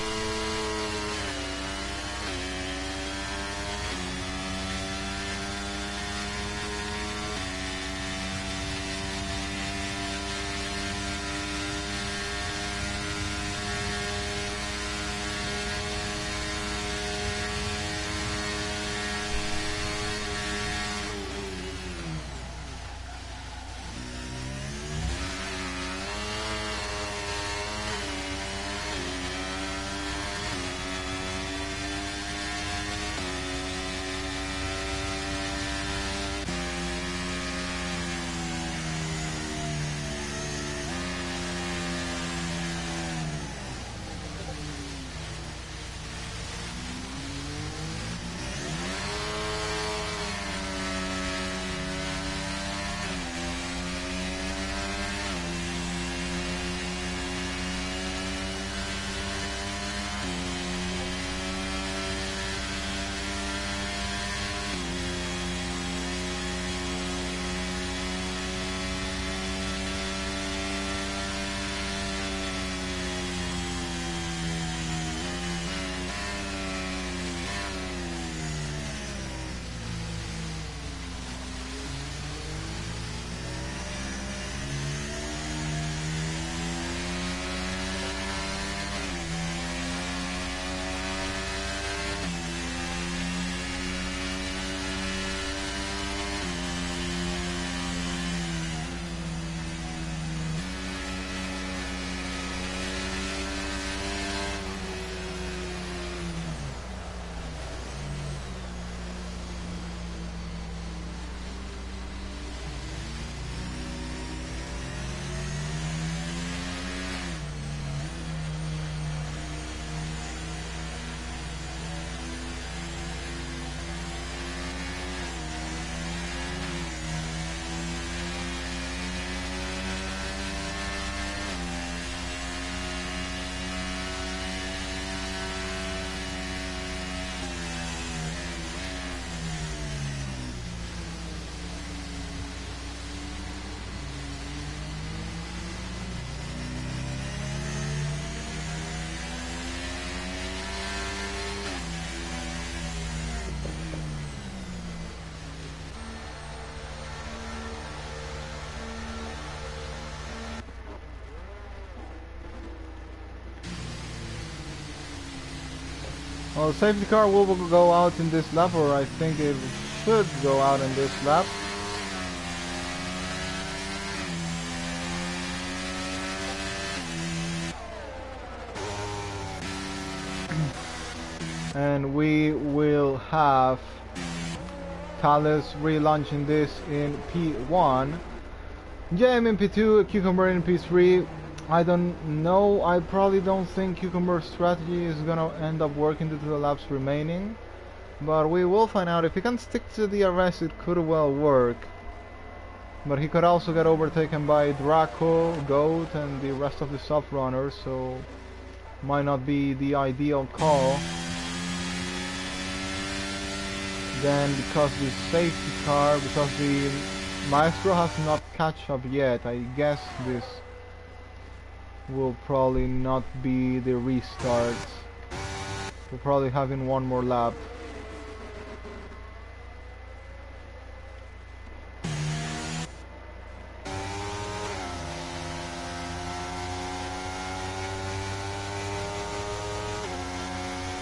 Well, safety car will go out in this lap, or I think it should go out in this lap. And we will have Thales relaunching this in P1, JM in P2, Cucumber in P3. I don't know, I probably don't think Cucumber's strategy is gonna end up working due to the laps remaining, but we will find out. If he can stick to the DRS, it could well work, but he could also get overtaken by Draco, Goat and the rest of the soft runners, so might not be the ideal call. Then because the safety car, because the Maestro has not catch up yet, I guess this will probably not be the restart. We're probably having one more lap.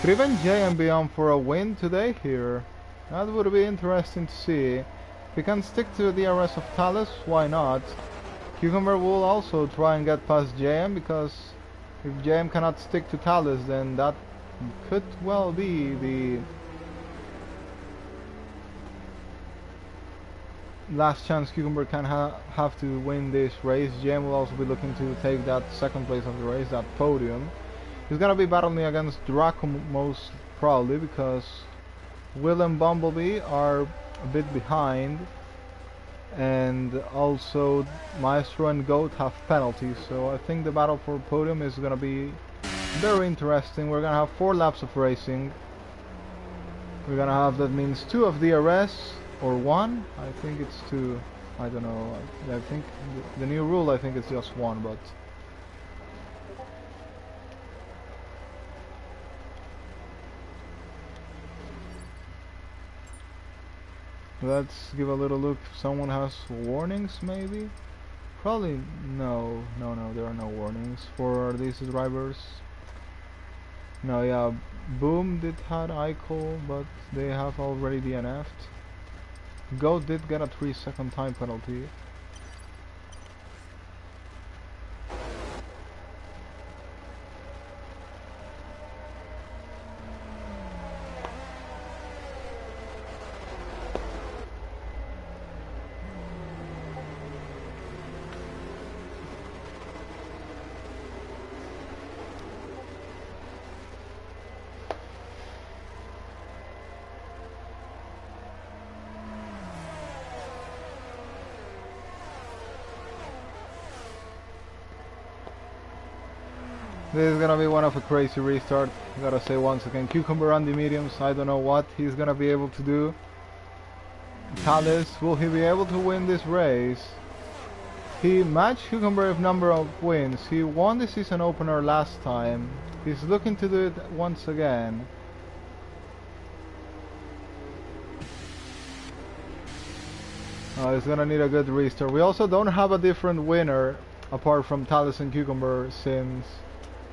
Could even JM be on for a win today here? That would be interesting to see. he can stick to the DRS of Talus, why not? Cucumber will also try and get past JM, because if JM cannot stick to Talus, then that could well be the last chance Cucumber can have to win this race. JM will also be looking to take that second place of the race, that podium. He's gonna be battling against Draco most probably, because Will and Bumblebee are a bit behind, and also Maestro and Goat have penalties, so I think the battle for podium is gonna be very interesting. We're gonna have 4 laps of racing. We're gonna have, that means 2 of DRS, or 1? I think it's 2. I don't know. I think the new rule, I think it's just 1, but let's give a little look if someone has warnings, maybe? Probably no, there are no warnings for these drivers. No, yeah, Boom did had Icol, but they have already DNF'd. Goat did get a 3-second time penalty. This is gonna be one of a crazy restart. Gotta say once again, Cucumber on the mediums. I don't know what he's gonna be able to do. Talus, will he be able to win this race? He matched Cucumber with number of wins. He won the season opener last time. He's looking to do it once again. He's gonna need a good restart. We also don't have a different winner apart from Talus and Cucumber since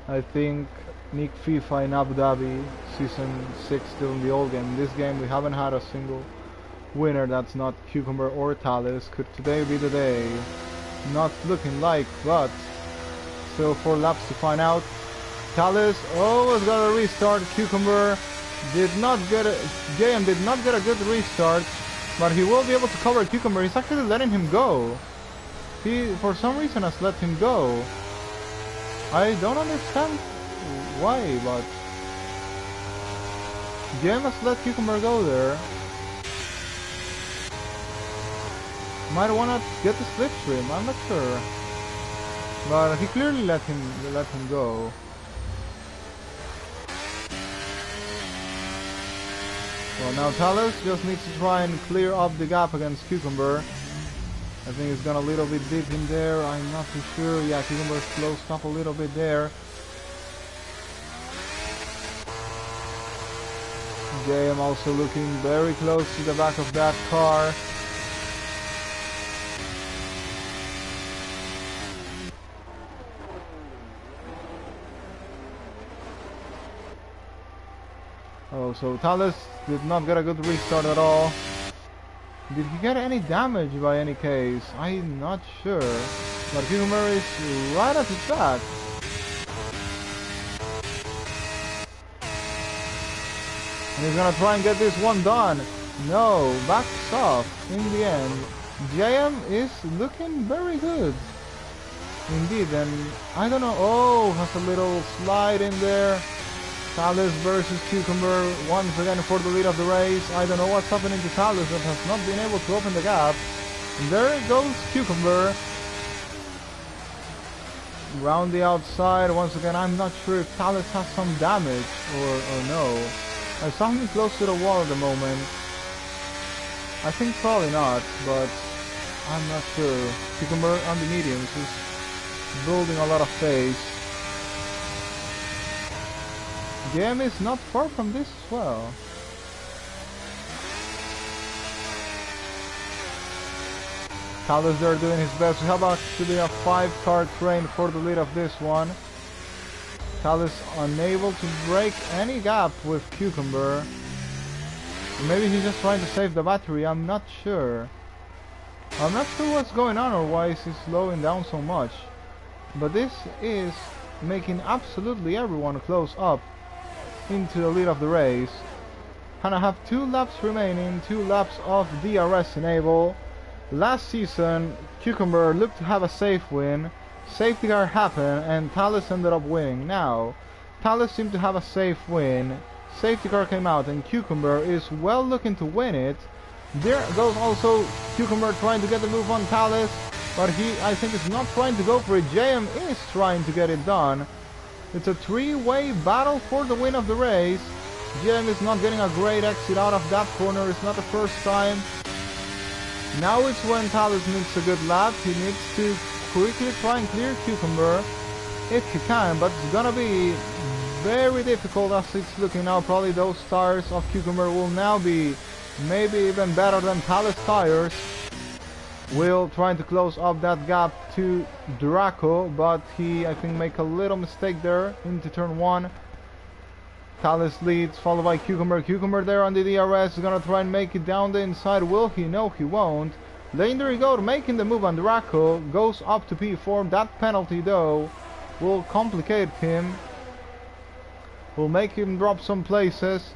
I think Nick FIFA in Abu Dhabi season 6 still in the old game. In this game we haven't had a single winner that's not Cucumber or Talus. Could today be the day? Not looking like, but still 4 laps to find out. Talus, oh, has got a restart. Cucumber did not get a, JM did not get a good restart, but he will be able to cover Cucumber. He's actually letting him go. He, for some reason, has let him go. I don't understand why, but JM has let Cucumber go there. Might wanna get the slipstream, I'm not sure. But he clearly let him go. Well, now Talus just needs to try and clear up the gap against Cucumber. I think he's gonna a little bit deep in there, I'm not too sure. Yeah, Cucumber closed up a little bit there. JM also looking very close to the back of that car. Oh, so Talus did not get a good restart at all. Did he get any damage by any case? I'm not sure. But Cucumber is right at his back. And he's gonna try and get this one done. No, backs off in the end. JM is looking very good. Indeed, and I don't know. Oh, has a little slide in there. Talus versus Cucumber once again for the lead of the race. I don't know what's happening to Talus that has not been able to open the gap. And there goes Cucumber. Round the outside once again. I'm not sure if Talus has some damage or no. I saw him close to the wall at the moment. I think probably not, but I'm not sure. Cucumber on the mediums is building a lot of pace. JM is not far from this as well. Talus there doing his best. We have actually a 5-car train for the lead of this one. Talus unable to break any gap with Cucumber. Maybe he's just trying to save the battery, I'm not sure. I'm not sure what's going on or why he's slowing down so much. But this is making absolutely everyone close up into the lead of the race. And I have 2 laps remaining, 2 laps of DRS enable. Last season, Cucumber looked to have a safe win. Safety car happened and Thales ended up winning. Now, Thales seemed to have a safe win. Safety car came out and Cucumber is well looking to win it. There goes also Cucumber trying to get the move on Thales, but he, I think, is not trying to go for it. JM is trying to get it done. It's a 3-way battle for the win of the race. JM is not getting a great exit out of that corner. It's not the first time. Now it's when Thales needs a good lap. He needs to quickly try and clear Cucumber if he can, but it's gonna be very difficult as it's looking now. Probably those tires of Cucumber will now be maybe even better than Thales tires. Will trying to close up that gap to Draco, but he, I think, make a little mistake there into turn 1. Thales leads, followed by Cucumber. Cucumber there on the DRS is gonna try and make it down the inside. Will he? No, he won't. There you go, making the move on Draco. Goes up to P4. That penalty, though, will complicate him. Will make him drop some places.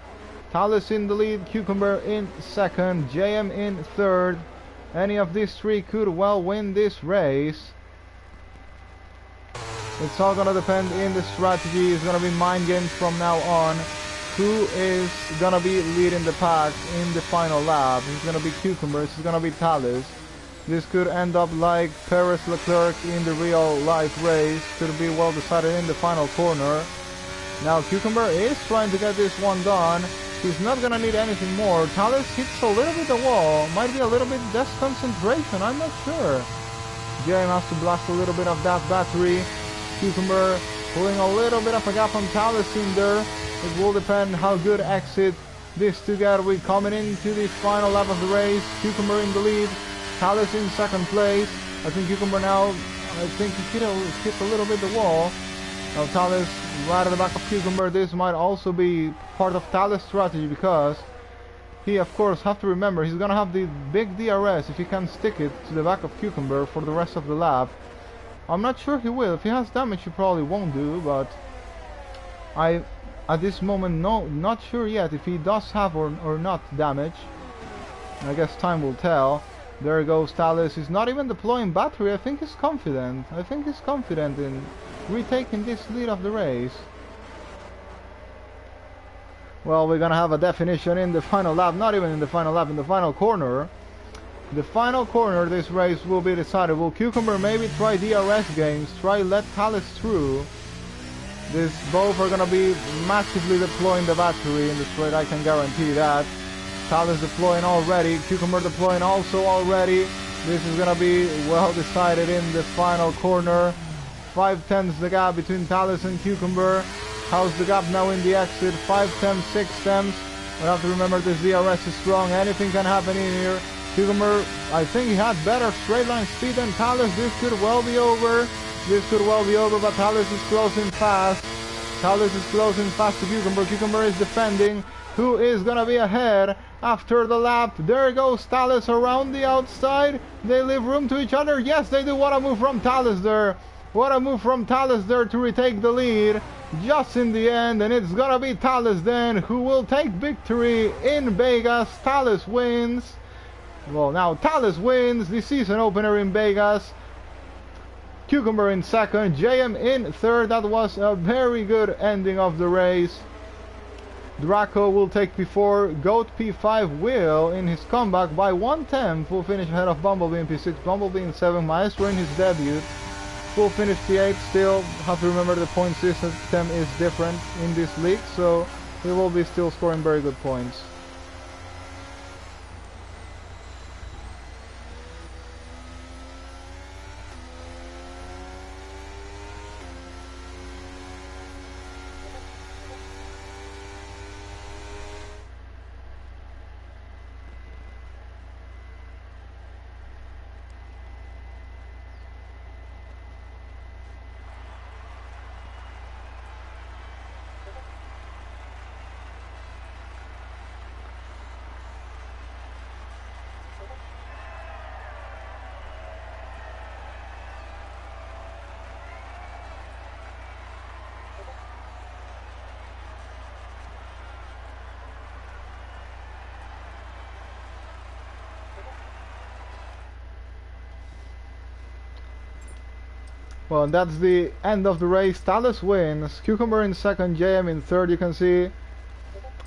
Thales in the lead, Cucumber in second, JM in third. Any of these 3 could well win this race. It's all gonna depend in the strategy. It's gonna be mind games from now on. Who is gonna be leading the pack in the final lap? It's gonna be Cucumber, it's gonna be Thales. This could end up like Perez Leclerc in the real life race. Could be well decided in the final corner. Now Cucumber is trying to get this one done. He's not gonna need anything more. Thales hits a little bit the wall. Might be a little bit less concentration, I'm not sure. JM has to blast a little bit of that battery. Cucumber pulling a little bit of a gap on Thales in there. It will depend how good exit these two get. We're coming into the final lap of the race. Cucumber in the lead. Thales in second place. I think Cucumber now, I think he hit a little bit the wall. Now Thales right at the back of Cucumber. This might also be part of Thales' strategy because he, of course, have to remember he's gonna have the big DRS if he can stick it to the back of Cucumber for the rest of the lap. I'm not sure he will. If he has damage, he probably won't do, but I, at this moment, not sure yet if he does have or not damage. I guess time will tell. There goes Thales. He's not even deploying battery. I think he's confident. I think he's confident in retaking this lead of the race. Well, we're gonna have a definition in the final lap. Not even in the final lap, in the final corner. The final corner, this race will be decided. Will Cucumber maybe try DRS games, try let Thales through? Both are gonna be massively deploying the battery in the straight, I can guarantee that. Thales deploying already, Cucumber deploying also already. This is gonna be well decided in the final corner. 5/10 the gap between Thales and Cucumber. How's the gap now in the exit? 5/10, 6/10. We have to remember this DRS is strong, anything can happen in here. Cucumber, I think he had better straight line speed than Thales. This could well be over. This could well be over, but Thales is closing fast. Thales is closing fast to Cucumber. Cucumber is defending. Who is gonna be ahead after the lap? There goes Thales around the outside. They leave room to each other. Yes, they do. What a move from Thales there. What a move from Thales there to retake the lead just in the end. And it's gonna be Thales then who will take victory in Vegas. Thales wins. Well, now Thales wins the season opener in Vegas. Cucumber in second, JM in third. That was a very good ending of the race. Draco will take P4. Goat P5 will, in his comeback by 1/10, will finish ahead of Bumblebee in P6. Bumblebee in 7. Maestro in his debut will finish P8. Still have to remember the point system is different in this league, so he will be still scoring very good points. Well, that's the end of the race. Thales wins. Cucumber in second, JM in third. You can see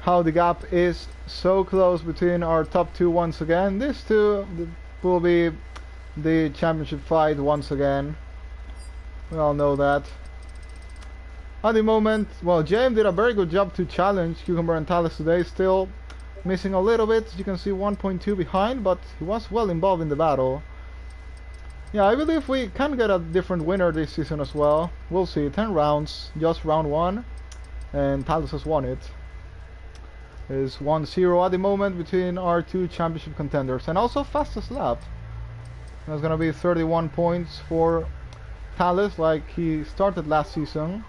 how the gap is so close between our top two once again. These two will be the championship fight once again. We all know that. At the moment, well, JM did a very good job to challenge Cucumber and Thales today. Still missing a little bit. As you can see, 1.2 behind, but he was well involved in the battle. Yeah, I believe we can get a different winner this season as well. We'll see. 10 rounds, just round 1, and Thales has won it. It's 1-0 at the moment between our two championship contenders, and also fastest lap. That's gonna be 31 points for Thales, like he started last season.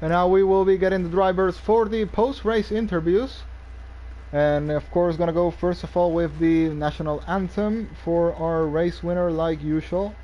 And now we will be getting the drivers for the post-race interviews. And of course gonna go first of all with the national anthem for our race winner like usual.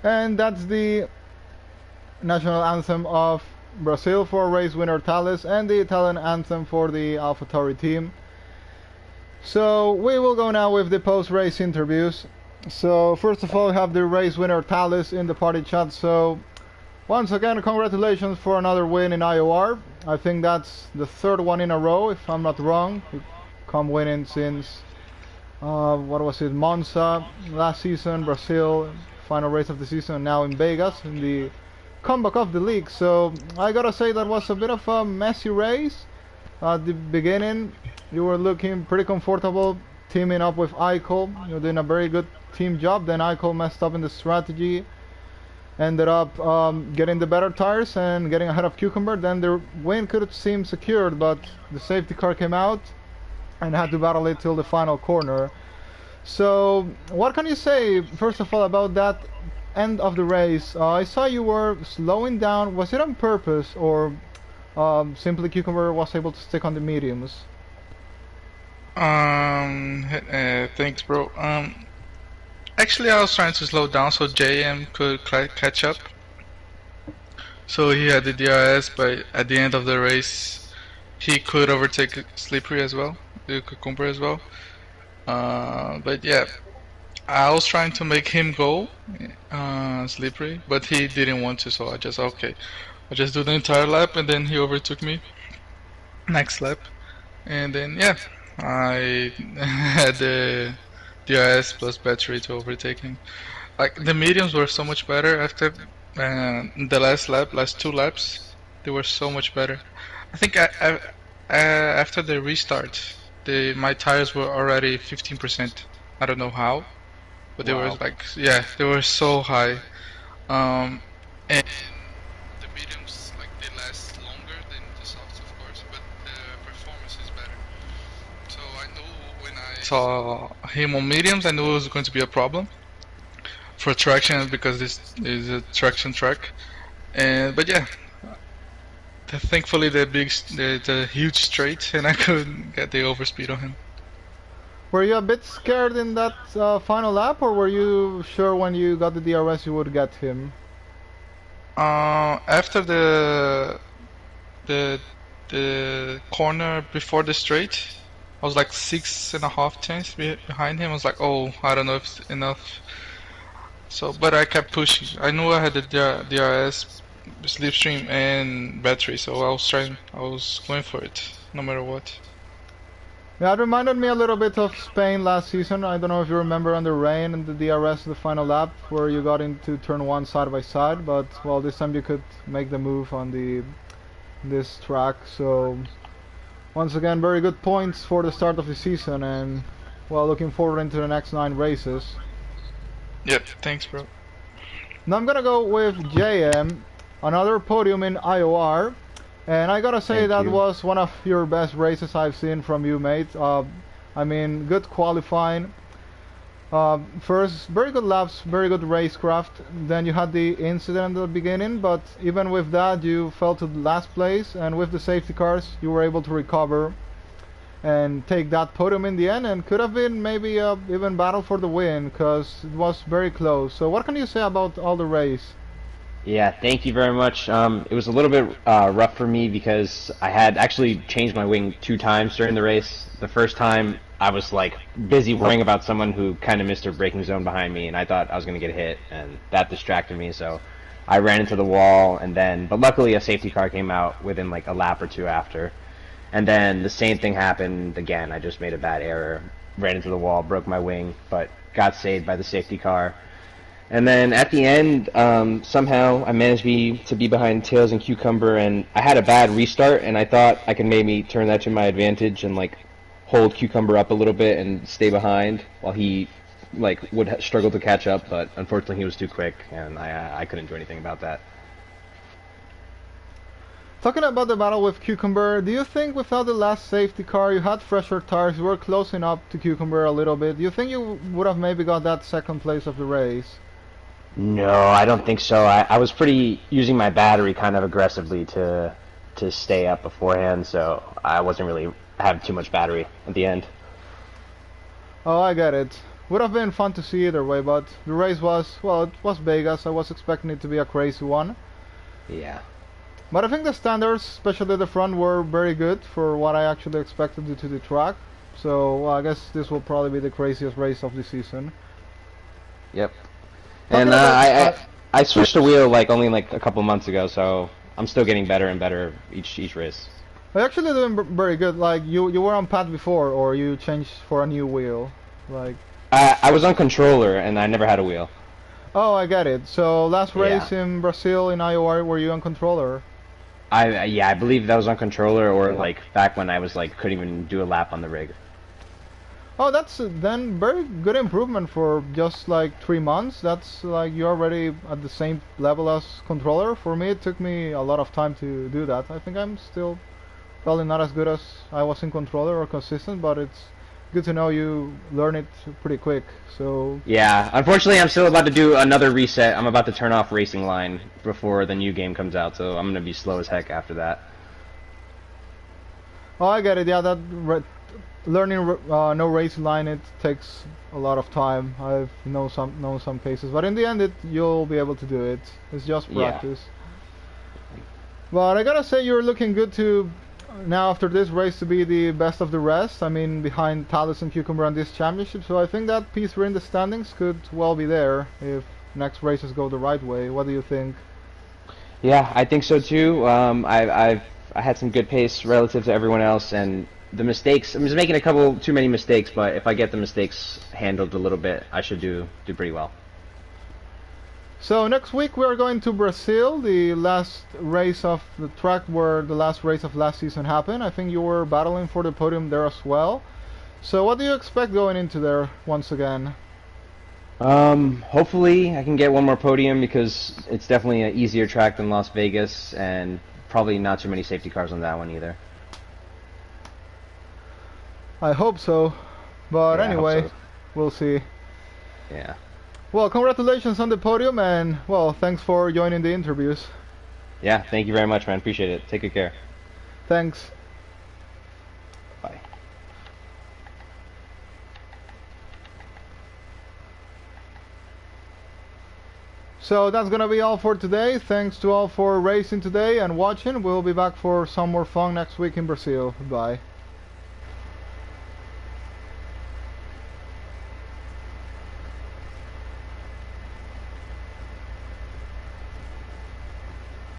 And that's the national anthem of Brazil for race winner Thales and the Italian anthem for the AlphaTauri team. So we will go now with the post-race interviews. So first of all, we have the race winner Thales in the party chat. So once again, congratulations for another win in IOR. I think that's the third one in a row, if I'm not wrong. You come winning since what was it, Monza last season, Brazil, final race of the season, now in Vegas in the comeback of the league. So I gotta say that was a bit of a messy race. At the beginning, you were looking pretty comfortable teaming up with Eichel. You're doing a very good team job. Then Eichel messed up in the strategy, ended up getting the better tires and getting ahead of Cucumber. Then the win could have seemed secured, but the safety car came out and had to battle it till the final corner. So what can you say first of all about that end of the race? I saw you were slowing down. Was it on purpose, or simply Cucumber was able to stick on the mediums?
Thanks, bro. Actually, I was trying to slow down so JM could catch up. So he had the DRS, but at the end of the race, he could overtake Slippery as well, Cucumber as well. But yeah, I was trying to make him go Slippery, but he didn't want to, so I just do the entire lap, and then he overtook me next lap, and then yeah, I had the DRS plus battery to overtake him. Like, the mediums were so much better after the last two laps. They were so much better. I think after the restart, my tires were already 15%. I don't know how, but they were like, yeah, they were so high. And the mediums, like, they last longer than the softs, of course, but the performance is better. So I knew when I saw him on mediums, I knew it was going to be a problem for traction, because this is a traction track. But yeah, thankfully the huge straight, and I couldn't get the overspeed on him.
Were you a bit scared in that final lap, or were you sure when you got the DRS you would get him?
After the corner before the straight, I was like 6.5 tenths behind him. I was like, oh, I don't know if it's enough. So, but I kept pushing. I knew I had the DRS, slipstream, and battery, so I was going for it, no matter what.
Yeah, it reminded me a little bit of Spain last season. I don't know if you remember on the rain and the DRS, the final lap, where you got into turn 1 side by side, but well, this time you could make the move on this track. So once again, very good points for the start of the season, and well, looking forward into the next 9 races.
Yep, thanks, bro.
Now I'm gonna go with JM, another podium in IOR, and I gotta say that was one of your best races I've seen from you, mate. I mean, good qualifying. First, very good laps, very good racecraft. Then you had the incident at the beginning, but even with that, you fell to the last place, and with the safety cars, you were able to recover and take that podium in the end, and could have been maybe even battle for the win, because it was very close. So what can you say about all the race?
Yeah, thank you very much. It was a little bit rough for me because I had actually changed my wing 2 times during the race. The first time I was like busy worrying about someone who kind of missed their braking zone behind me, and I thought I was going to get hit, and that distracted me, so I ran into the wall, and then, but luckily a safety car came out within like a lap or 2 after. And then the same thing happened again. I just made a bad error, ran into the wall, broke my wing, but got saved by the safety car. And then at the end, somehow I managed to be behind Tails and Cucumber, and I had a bad restart, and I thought I could maybe turn that to my advantage and like hold Cucumber up a little bit and stay behind while he like would struggle to catch up. But unfortunately, he was too quick, and I couldn't do anything about that.
Talking about the battle with Cucumber, do you think without the last safety car, you had fresher tires, you were closing up to Cucumber a little bit, do you think you would have maybe got that second place of the race?
No, I don't think so. I was pretty using my battery kind of aggressively to stay up beforehand, so I wasn't really having too much battery at the end.
Oh, I get it. Would have been fun to see either way, but the race was, well, it was Vegas. I was expecting it to be a crazy one.
Yeah.
But I think the standards, especially the front, were very good for what I actually expected due to the track. So well, I guess this will probably be the craziest race of the season.
Yep.
Talking
And
about,
I switched the wheel like only like a couple months ago, so I'm still getting better and better each race.
I actually doing very good. Like you were on pad before, or you changed for a new wheel, like.
I was on controller and I never had a wheel.
Oh, I get it. So last race
Yeah.
in Brazil in IOR, were you on controller?
Yeah, I believe that was on controller or like back when I was like couldn't even do a lap on the rig.
Oh, that's then very good improvement for just like 3 months. That's like you're already at the same level as controller. For me, it took me a lot of time to do that. I think I'm still probably not as good as I was in controller or consistent, but it's good to know you learn it pretty quick. So
Yeah, unfortunately I'm still about to do another reset. I'm about to turn off Racing Line before the new game comes out, so I'm gonna be slow as heck after that.
oh, I get it. Yeah, that learning no race line, it takes a lot of time. I've known some cases, but in the end, you'll be able to do it. It's just
Yeah.
practice. But I gotta say, you're looking good to now after this race to be the best of the rest. I mean, behind Talus and Cucumber on this championship. So I think that piece we're in the standings could well be there if next races go the right way. What do you think?
Yeah, I think so too. I had some good pace relative to everyone else, and the mistakes. I'm just making a couple too many mistakes, but if I get the mistakes handled a little bit, I should do pretty well.
So next week we are going to Brazil, the last race of the track where the last race of last season happened. I think you were battling for the podium there as well. So what do you expect going into there once again?
Hopefully I can get one more podium because it's definitely an easier track than Las Vegas, and probably not too many safety cars on that one either.
I hope so, but
Yeah, I hope
anyway,
so.
we'll see.
Yeah.
Well, congratulations on the podium, and well, thanks for joining the interviews.
Yeah, thank you very much, man. Appreciate it. Take good care.
Thanks.
Bye.
So that's gonna be all for today. Thanks to all for racing today and watching. We'll be back for some more fun next week in Brazil. Bye.